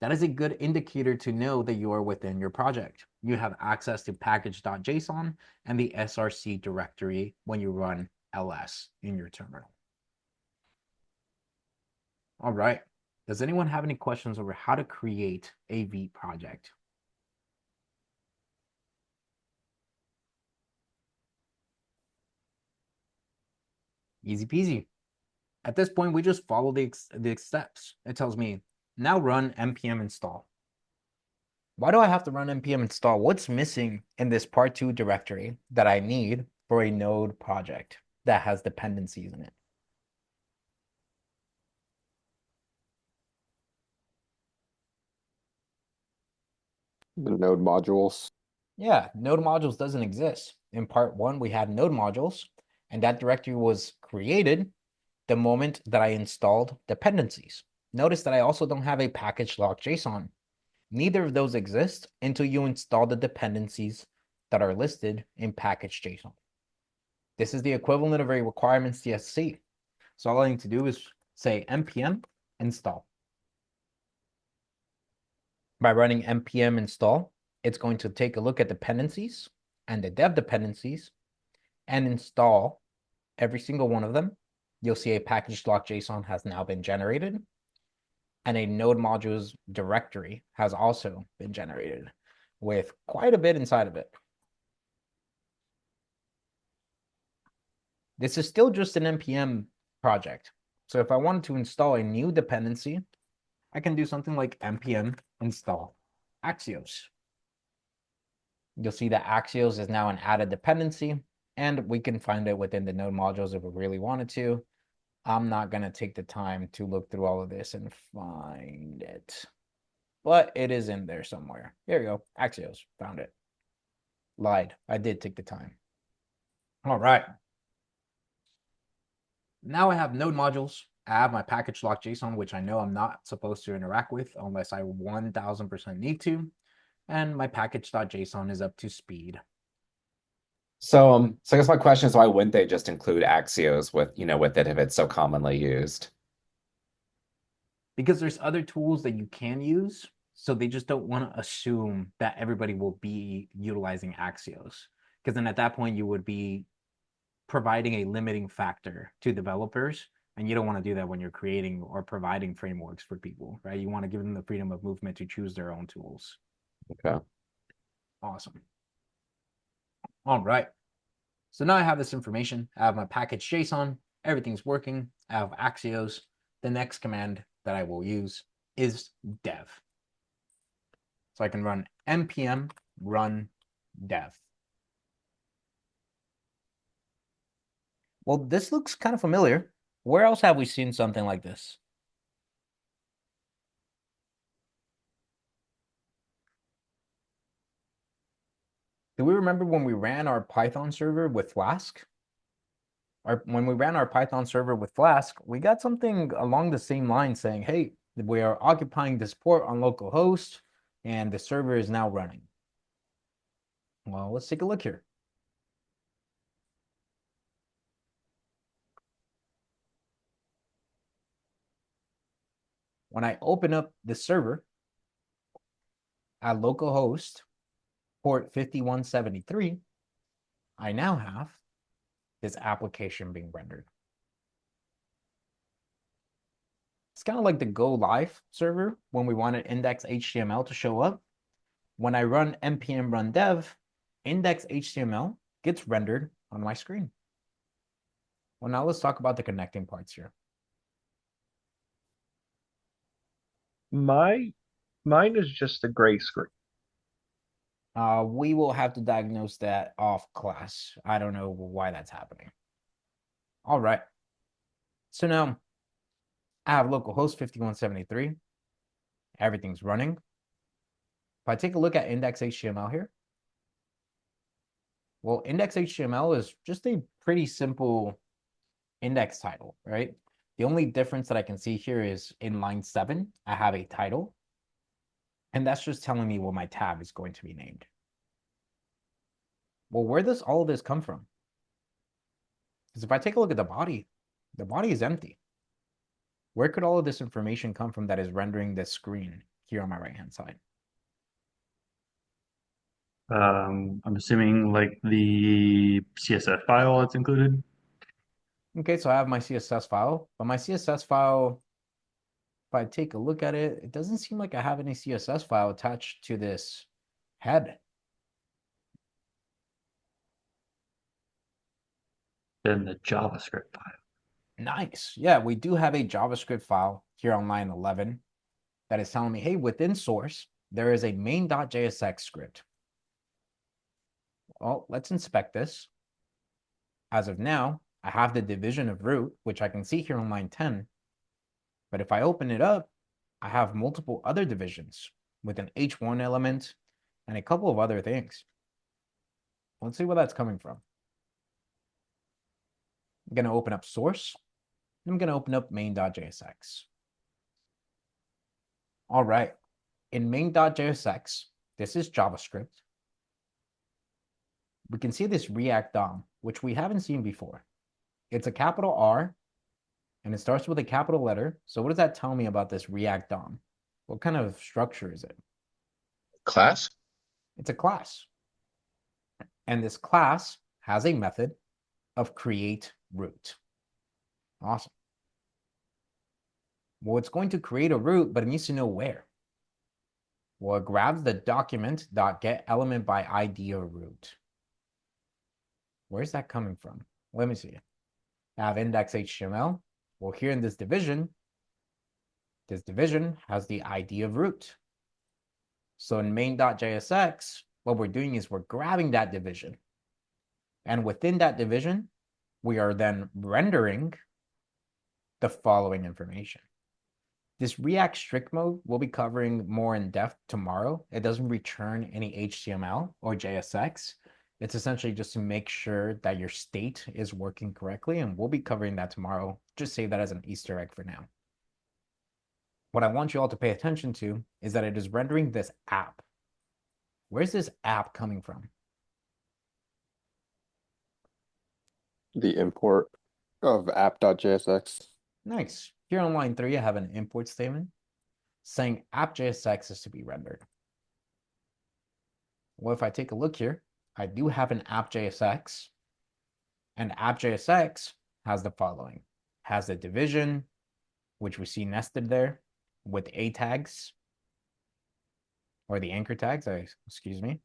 That is a good indicator to know that you are within your project. You have access to package.json and the src directory when you run ls in your terminal. All right. Does anyone have any questions over how to create a Vite project? Easy peasy. At this point, we just follow the steps. It tells me, now run npm install. Why do I have to run npm install? What's missing in this part 2 directory that I need for a node project that has dependencies in it? The node modules. Yeah, node modules doesn't exist. In part 1, we had node modules, and that directory was created the moment that I installed dependencies. Notice that I also don't have a package.json. Neither of those exist until you install the dependencies that are listed in package.json. This is the equivalent of a requirements CSC. So all I need to do is say npm install. By running npm install, it's going to take a look at dependencies and the dev dependencies and install every single one of them. You'll see a package.json has now been generated, and a node modules directory has also been generated with quite a bit inside of it. This is still just an npm project. So if I wanted to install a new dependency, I can do something like npm install Axios. You'll see that Axios is now an added dependency, and we can find it within the node modules if we really wanted to. I'm not going to take the time to look through all of this and find it, but it is in there somewhere. Here we go. Axios, found it. Lied. I did take the time. All right. Now I have node modules. I have my package.json, which I know I'm not supposed to interact with unless I 1000% need to. And my package.json is up to speed. So I guess my question is, why wouldn't they just include Axios with it if it's so commonly used? Because there's other tools that you can use, so they just don't want to assume that everybody will be utilizing Axios. Because then at that point, you would be providing a limiting factor to developers, and you don't want to do that when you're creating or providing frameworks for people, right? You want to give them the freedom of movement to choose their own tools. Okay. Awesome. All right. So now I have this information. I have my package JSON. Everything's working. I have Axios. The next command that I will use is dev. So I can run npm run dev. Well, this looks kind of familiar. Where else have we seen something like this? Do we remember when we ran our Python server with Flask? When we ran our Python server with Flask, we got something along the same line saying, hey, we are occupying this port on localhost, and the server is now running. Well, let's take a look here. When I open up the server at localhost port 5173, I now have this application being rendered. It's kind of like the go live server when we wanted index.html to show up. When I run npm run dev, index.html gets rendered on my screen. Well, now let's talk about the connecting parts here. Mine is just a gray screen. We will have to diagnose that off class. I don't know why that's happening. All right. So now I have localhost 5173. Everything's running. If I take a look at index.html here, well, index.html is just a pretty simple index title, right? The only difference that I can see here is in line 7, I have a title, and that's just telling me what my tab is going to be named. Well, where does all of this come from? Because if I take a look at the body is empty. Where could all of this information come from that is rendering this screen here on my right-hand side? I'm assuming like the CSS file that's included. Okay, so I have my CSS file, but my CSS file, if I take a look at it, it doesn't seem like I have any CSS file attached to this head. Then the JavaScript file. Nice. Yeah, we do have a JavaScript file here on line 11 that is telling me, hey, within source, there is a main.jsx script. Well, let's inspect this. As of now, I have the division of root, which I can see here on line 10. But if I open it up, I have multiple other divisions with an H1 element and a couple of other things. Let's see where that's coming from. I'm going to open up source. I'm going to open up main.jsx. All right. In main.jsx, this is JavaScript. We can see this React DOM, which we haven't seen before. It's a capital R, and it starts with a capital letter. So what does that tell me about this React DOM? What kind of structure is it? Class? It's a class. And this class has a method of create root. Awesome. Well, it's going to create a root, but it needs to know where. Well, it grabs the document.get element by ID or root. Where's that coming from? Let me see. I have index HTML. Well, here in this division has the ID of root. So in main.jsx, what we're doing is we're grabbing that division. And within that division, we are then rendering the following information. This React strict mode we'll be covering more in depth tomorrow. It doesn't return any HTML or JSX. It's essentially just to make sure that your state is working correctly, and we'll be covering that tomorrow. Just save that as an Easter egg for now. What I want you all to pay attention to is that it is rendering this app. Where's this app coming from? The import of app.jsx. Nice. Here on line 3, I have an import statement saying app.jsx is to be rendered. Well, if I take a look here, I do have an app.jsx, and app.jsx has the following. Has the division, which we see nested there with A tags, or the anchor tags, excuse me.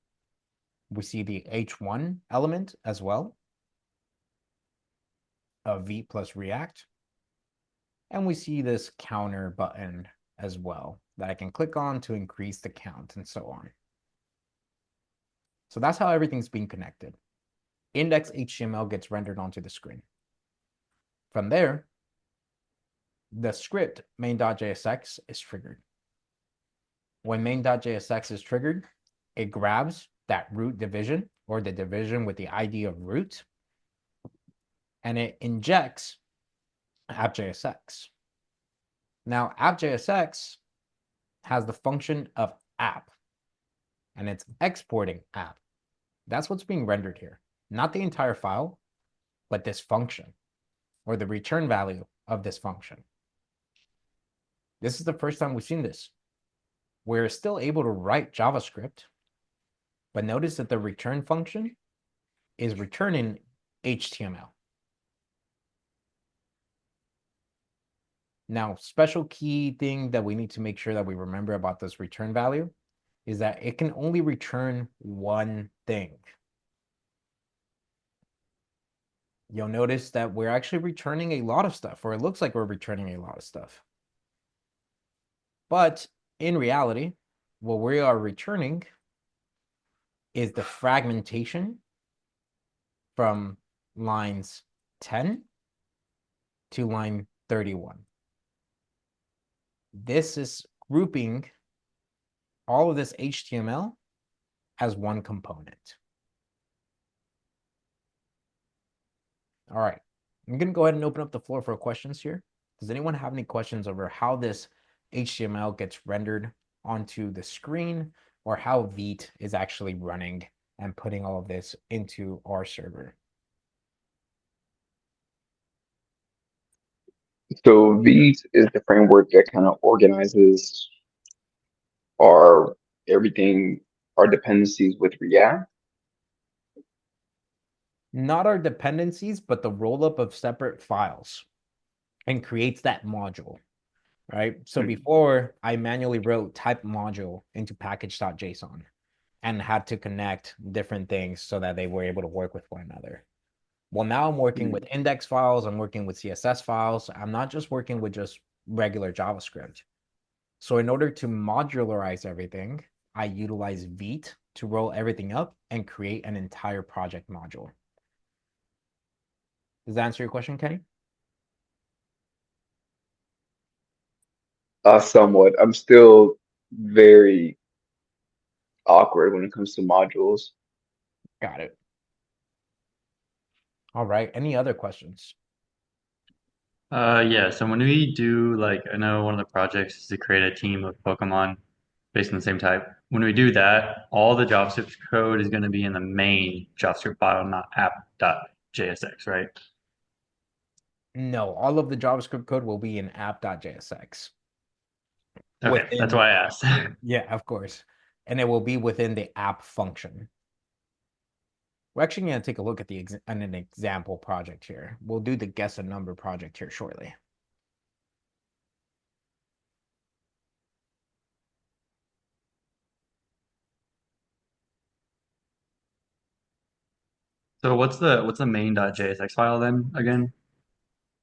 We see the H1 element as well, of V plus React. And we see this counter button as well that I can click on to increase the count and so on. So that's how everything's being connected. Index HTML gets rendered onto the screen. From there, the script main.jsx is triggered. When main.jsx is triggered, it grabs that root division or the division with the ID of root, and it injects app.jsx. Now, app.jsx has the function of app, and it's exporting app. That's what's being rendered here. Not the entire file, but this function, or the return value of this function. This is the first time we've seen this. We're still able to write JavaScript, but notice that the return function is returning HTML. Now, special key thing that we need to make sure that we remember about this return value is that it can only return one thing. You'll notice that we're actually returning a lot of stuff, or it looks like we're returning a lot of stuff. But in reality, what we are returning is the fragmentation from lines 10 to line 31. This is grouping all of this HTML as one component. All right, I'm going to go ahead and open up the floor for questions here. Does anyone have any questions over how this HTML gets rendered onto the screen, or how Vite is actually running and putting all of this into our server? So Vite is the framework that kind of organizes our everything, our dependencies with React. Not our dependencies, but the rollup of separate files, and creates that module, right? So before, I manually wrote type module into package.json and had to connect different things so that they were able to work with one another. Well, now I'm working with index files, I'm working with CSS files. I'm not just working with just regular JavaScript. So in order to modularize everything, I utilize Vite to roll everything up and create an entire project module. Does that answer your question, Kenny? Somewhat. I'm still very awkward when it comes to modules. Got it. All right. Any other questions? Yeah, so when we do, like, I know one of the projects is to create a team of Pokemon based on the same type. When we do that, all the JavaScript code is going to be in the main JavaScript file, not app.jsx, right? No, all of the JavaScript code will be in app.jsx. Okay, that's why I asked. Yeah, of course. And it will be within the app function. We're actually going to take a look at an example project here. We'll do the guess a number project here shortly. So what's the main.jsx file then again?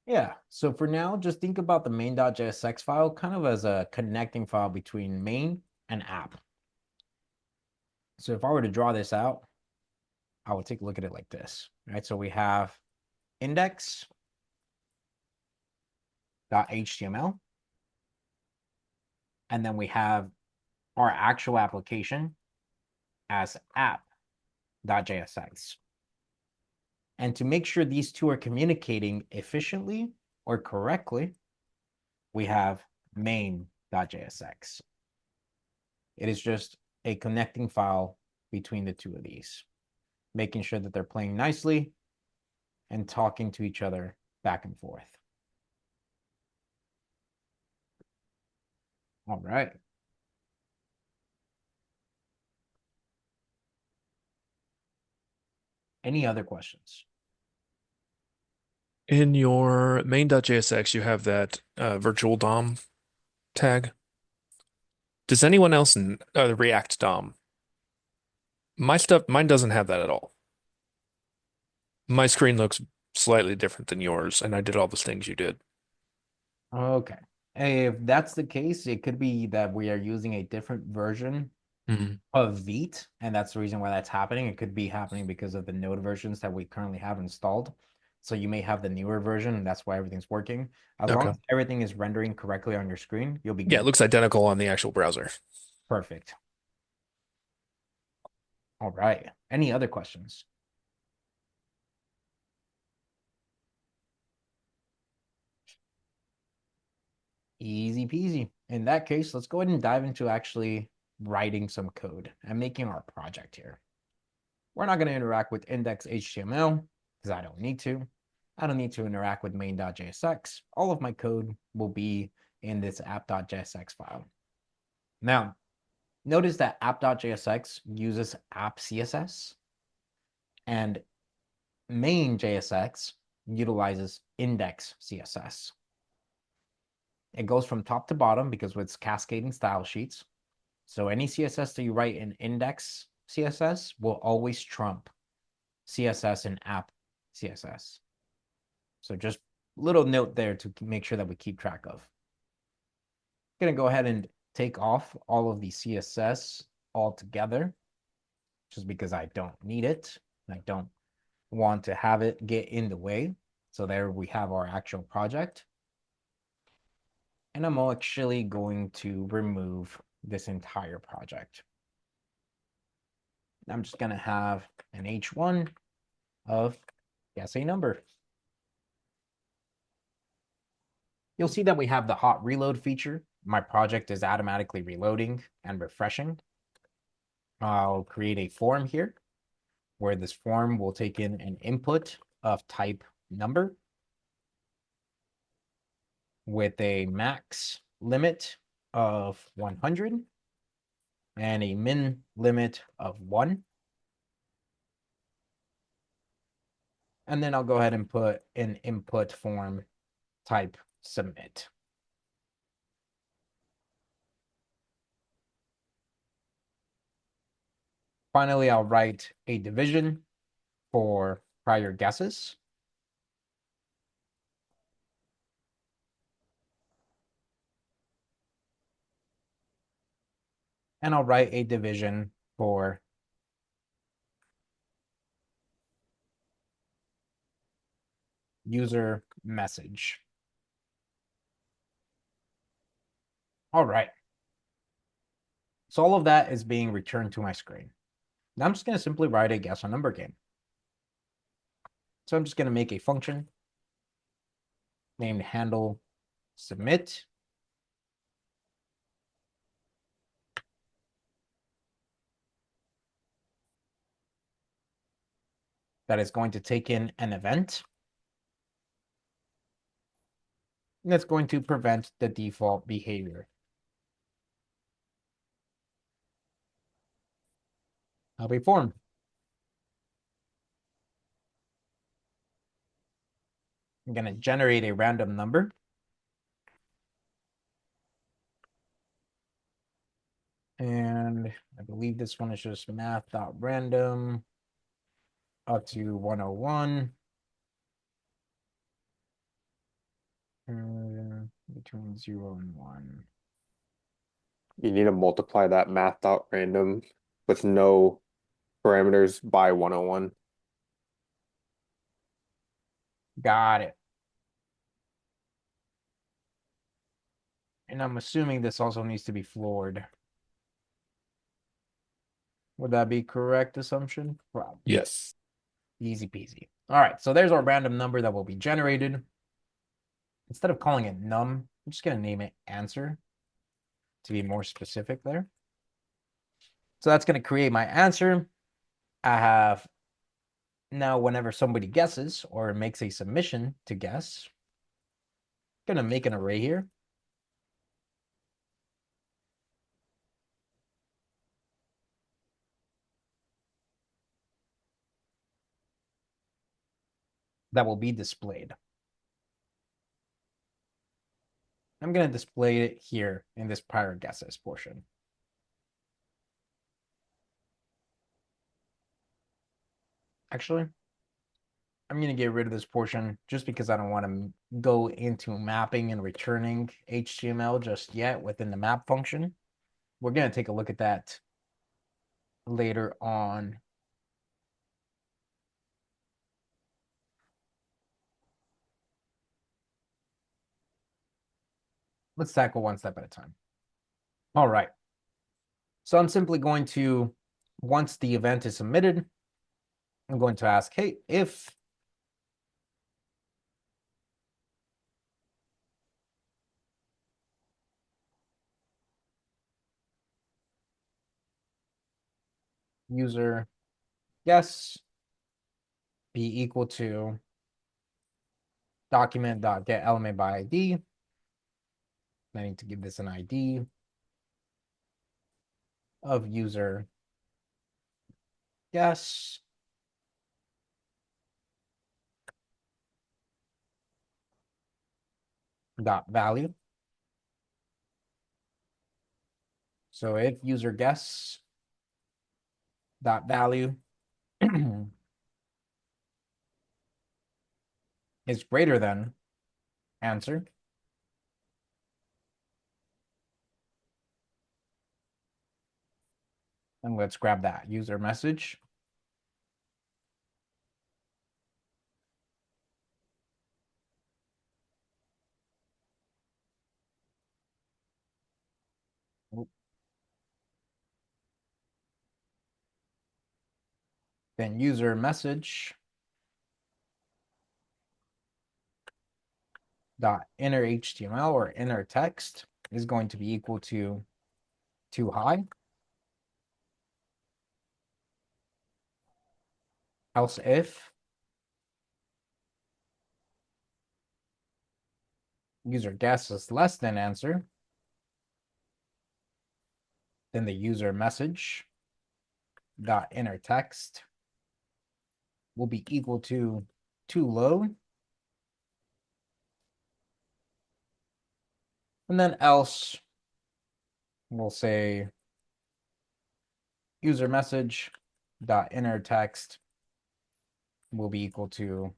Yeah, so for now, just think about the main.jsx file kind of as a connecting file between main and app. So if I were to draw this out, I would take a look at it like this, right? So we have index.html, and then we have our actual application as app.jsx. And to make sure these two are communicating efficiently or correctly, we have main.jsx. It is just a connecting file between the two of these, making sure that they're playing nicely and talking to each other back and forth. All right. Any other questions? In your main.jsx, you have that virtual DOM tag. Does anyone else React DOM? Mine doesn't have that at all. My screen looks slightly different than yours, and I did all the things you did. Okay. If that's the case, it could be that we are using a different version of Vite, and that's the reason why that's happening. It could be happening because of the Node versions that we currently have installed. So you may have the newer version, and that's why everything's working. As long Okay. as everything is rendering correctly on your screen, you'll be Yeah, it good. looks identical on the actual browser. Perfect. All right. Any other questions? Easy peasy. In that case, let's go ahead and dive into actually writing some code and making our project here. We're not going to interact with index.html because I don't need to. I don't need to interact with main.jsx. All of my code will be in this app.jsx file. Now, notice that app.jsx uses app CSS and main.jsx utilizes index CSS. It goes from top to bottom because it's cascading style sheets. So any CSS that you write in index CSS will always trump CSS and app CSS. So just little note there to make sure that we keep track of. I'm going to go ahead and take off all of the CSS altogether, just because I don't need it. I don't want to have it get in the way. So there we have our actual project. And I'm actually going to remove this entire project. I'm just going to have an H1 of guess a number. You'll see that we have the hot reload feature. My project is automatically reloading and refreshing. I'll create a form here where this form will take in an input of type number with a max limit of 100 and a min limit of 1. And then I'll go ahead and put an input form type submit. Finally, I'll write a division for prior guesses. And I'll write a division for user message. All right. So all of that is being returned to my screen. Now I'm just going to simply write a guess a number game. So I'm just going to make a function named handle submit. That is going to take in an event. that's going to prevent the default behavior. How we form. I'm going to generate a random number. And I believe this one is just math.random up to 101. Between 0 and 1. You need to multiply that math out random with no parameters by 101. Got it. And I'm assuming this also needs to be floored. Would that be correct assumption? Probably. Yes. Easy peasy. All right, so there's our random number that will be generated. Instead of calling it num, I'm just going to name it answer to be more specific there. So that's going to create my answer. I have now whenever somebody guesses or makes a submission to guess, I'm going to make an array here. That will be displayed. I'm going to display it here in this prior guesses portion. Actually, I'm going to get rid of this portion just because I don't want to go into mapping and returning HTML just yet within the map function. We're going to take a look at that later on. Let's tackle one step at a time. All right. So I'm simply going to, once the event is submitted, I'm going to ask, hey, if user guess be equal to document.getElement by ID. I need to give this an ID of user guess dot value. So if user guess dot value is greater than answer, and let's grab that user message. Then user message dot inner HTML or inner text is going to be equal to too high. Else if user guess is less than answer, then the user message dot inner text will be equal to too low. And then else we'll say user message dot inner text will be equal to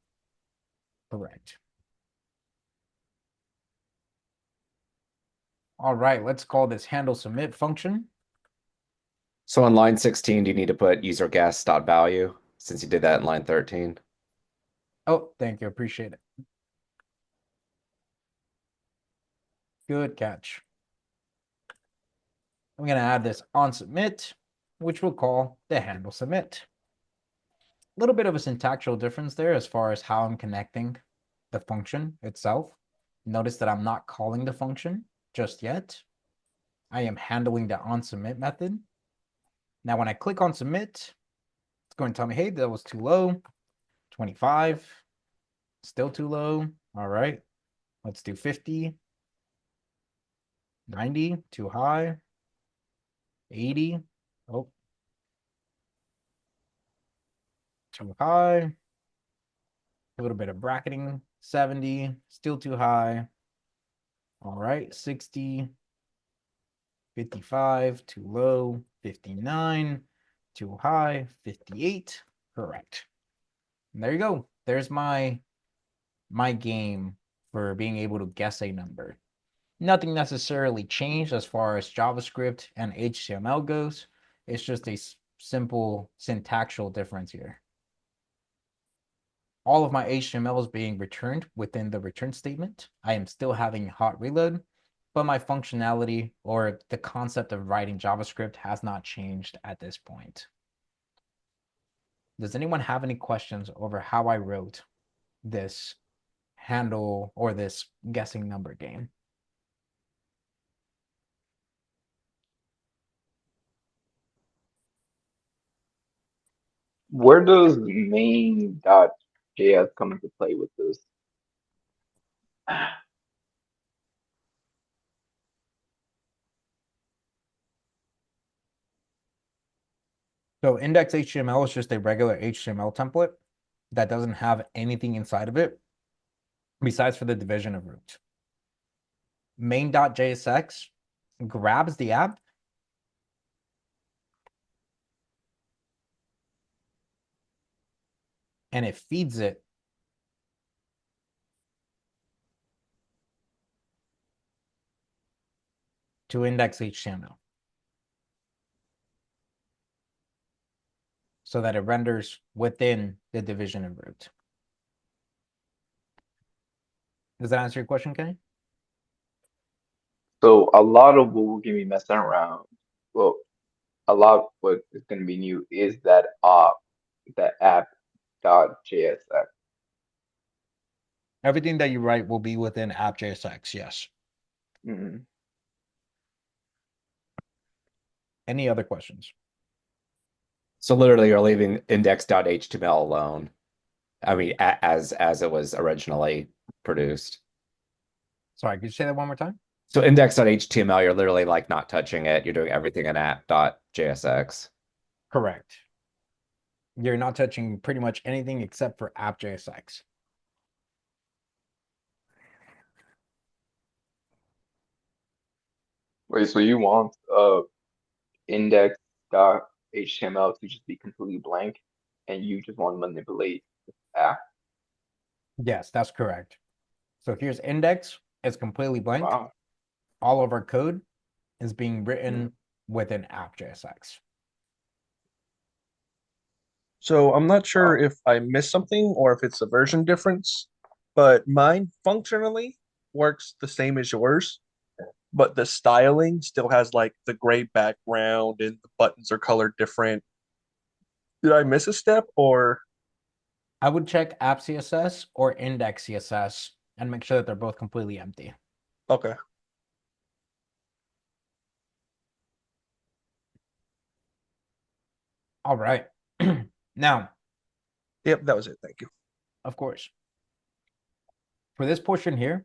correct. All right, let's call this handle submit function. So on line 16, do you need to put user guess dot value since you did that in line 13? Oh, thank you. Appreciate it. Good catch. I'm going to add this on submit, which we'll call the handle submit. A little bit of a syntactical difference there as far as how I'm connecting the function itself. Notice that I'm not calling the function just yet. I am handling the on submit method. Now, when I click on submit, it's going to tell me, hey, that was too low. 25, still too low. All right. Let's do 50. 90, too high. 80. Oh. Too high. A little bit of bracketing. 70, still too high. All right, 60. 55, too low. 59, too high. 58, correct. And there you go. There's my game for being able to guess a number. Nothing necessarily changed as far as JavaScript and HTML goes. It's just a simple syntactical difference here. All of my HTML is being returned within the return statement. I am still having hot reload, but my functionality or the concept of writing JavaScript has not changed at this point. Does anyone have any questions over how I wrote this handle or this guessing number game? Where does main.js come into play with this? So index.html is just a regular HTML template that doesn't have anything inside of it besides for the division of root. Main.jsx grabs the app and it feeds it to index.html so that it renders within the division of root. Does that answer your question, Kenny? So a lot of what we're gonna be messing around, well, a lot what is gonna be new is that app.jsx. Everything that you write will be within app.jsx, yes. Mm-hmm. Any other questions? So literally you're leaving index.html alone. I mean, as it was originally produced. Sorry, could you say that one more time? So index.html, you're literally like not touching it. You're doing everything in app.jsx. Correct. You're not touching pretty much anything except for app.jsx. Wait, so you want index.html to just be completely blank and you just want to manipulate the app? Yes, that's correct. So here's index, it's completely blank. Wow. All of our code is being written within app.jsx. So I'm not sure Wow. if I missed something or if it's a version difference, but mine functionally works the same as yours, but the styling still has like the gray background and the buttons are colored different. Did I miss a step or I would check app.css or index.css and make sure that they're both completely empty. okay? All right. Now, Yep, that was it. Thank you. of course, for this portion here,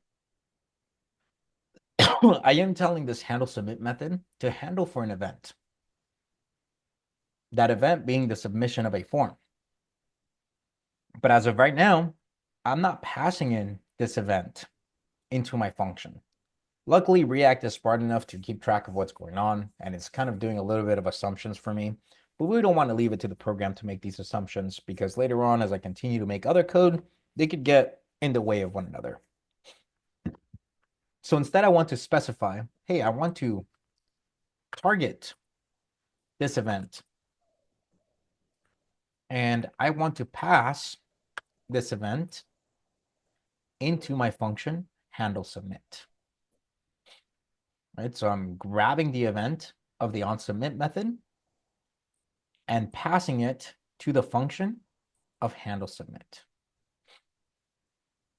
I am telling this handle submit method to handle for an event. That event being the submission of a form. But as of right now, I'm not passing in this event into my function. Luckily, React is smart enough to keep track of what's going on, and it's kind of doing a little bit of assumptions for me. But we don't want to leave it to the program to make these assumptions because later on, as I continue to make other code, they could get in the way of one another. So instead, I want to specify, hey, I want to target this event. And I want to pass this event into my function handle submit. Right, so I'm grabbing the event of the onSubmit method and passing it to the function of handle submit.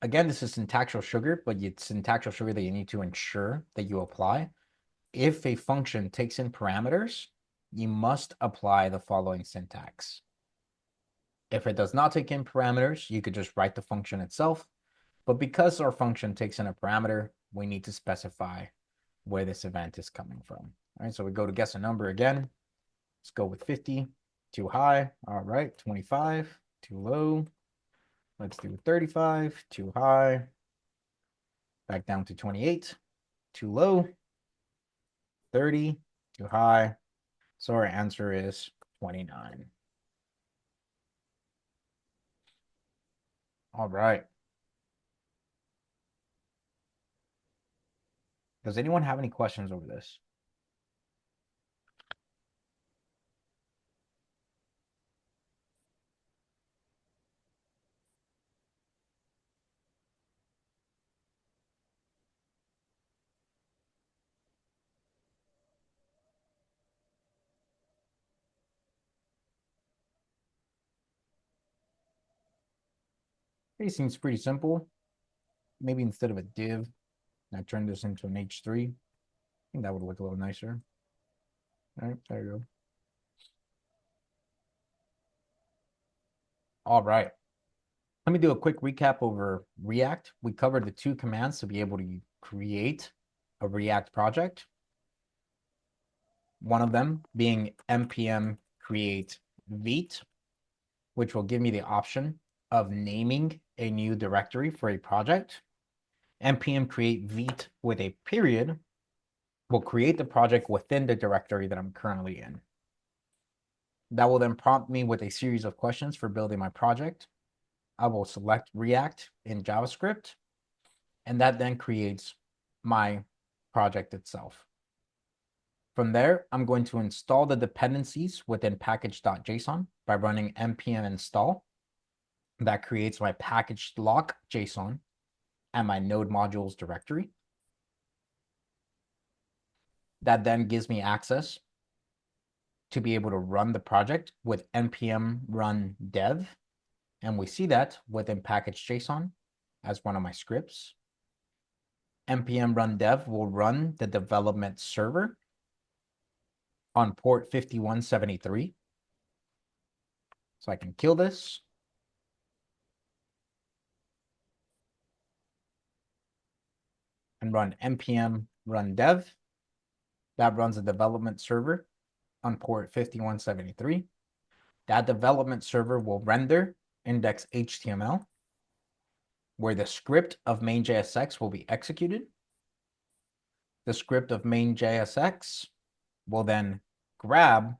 Again, this is syntactical sugar, but it's syntactical sugar that you need to ensure that you apply. If a function takes in parameters, you must apply the following syntax. If it does not take in parameters, you could just write the function itself. But because our function takes in a parameter, we need to specify where this event is coming from. All right, so we go to guess a number again. Let's go with 50, too high. All right, 25, too low. Let's do 35, too high. Back down to 28, too low. 30, too high. So our answer is 29. All right. Does anyone have any questions over this? It seems pretty simple. Maybe instead of a div, I turn this into an H3. I think that would look a little nicer. All right, there you go. All right. Let me do a quick recap over React. We covered the 2 commands to be able to create a React project. One of them being npm create vite, which will give me the option of naming a new directory for a project. npm create vite with a period will create the project within the directory that I'm currently in. That will then prompt me with a series of questions for building my project. I will select React in JavaScript, and that then creates my project itself. From there, I'm going to install the dependencies within package.json by running npm install. That creates my packaged lock JSON and my node modules directory. That then gives me access to be able to run the project with npm run dev. And we see that within package.json as one of my scripts. npm run dev will run the development server on port 5173. So I can kill this. And run npm run dev. That runs a development server on port 5173. That development server will render index.html, where the script of main.jsx will be executed. The script of main.jsx will then grab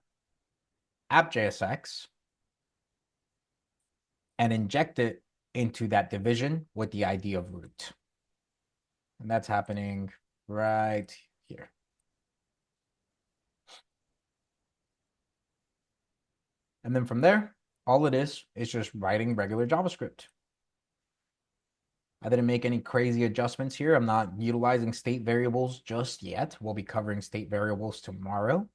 app.jsx and inject it into that division with the ID of root. And that's happening right here. And then from there, all it is just writing regular JavaScript. I didn't make any crazy adjustments here. I'm not utilizing state variables just yet. We'll be covering state variables tomorrow.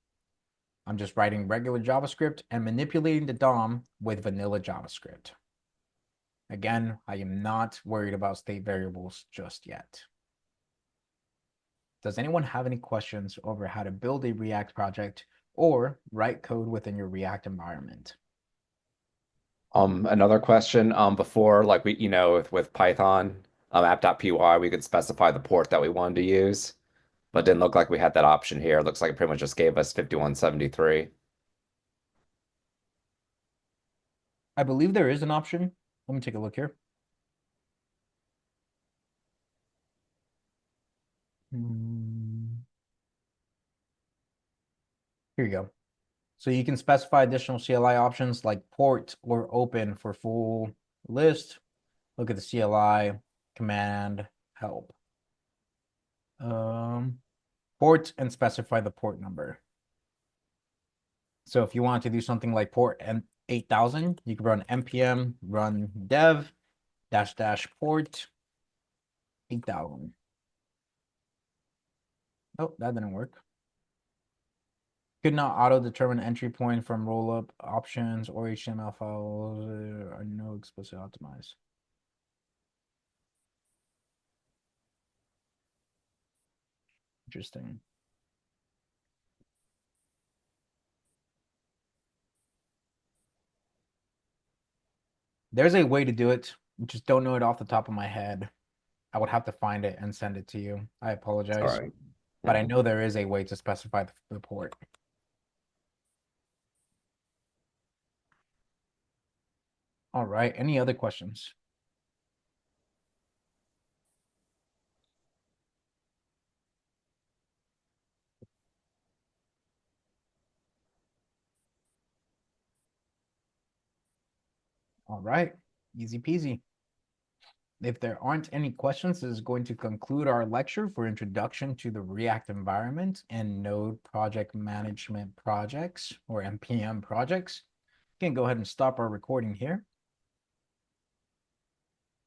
I'm just writing regular JavaScript and manipulating the DOM with vanilla JavaScript. Again, I am not worried about state variables just yet. Does anyone have any questions over how to build a React project or write code within your React environment? Another question, before, like we, with Python, app.py, we could specify the port that we wanted to use, but it didn't look like we had that option here. It looks like it pretty much just gave us 5173. I believe there is an option. Let me take a look here. Here you go. So you can specify additional CLI options like port or open for full list. Look at the CLI command help. Port and specify the port number. So if you want to do something like port and 8000, you can run npm run dev -- port 8000. Oh, that didn't work. Could not auto-determine entry point from rollup options or HTML files are no explicit optimize. Interesting. There's a way to do it. I just don't know it off the top of my head. I would have to find it and send it to you. I apologize. All right. But I know there is a way to specify the port. All right. Any other questions? All right. Easy peasy. If there aren't any questions, this is going to conclude our lecture for Introduction to the React Environment and Node Project Management Projects, or NPM projects. You can go ahead and stop our recording here.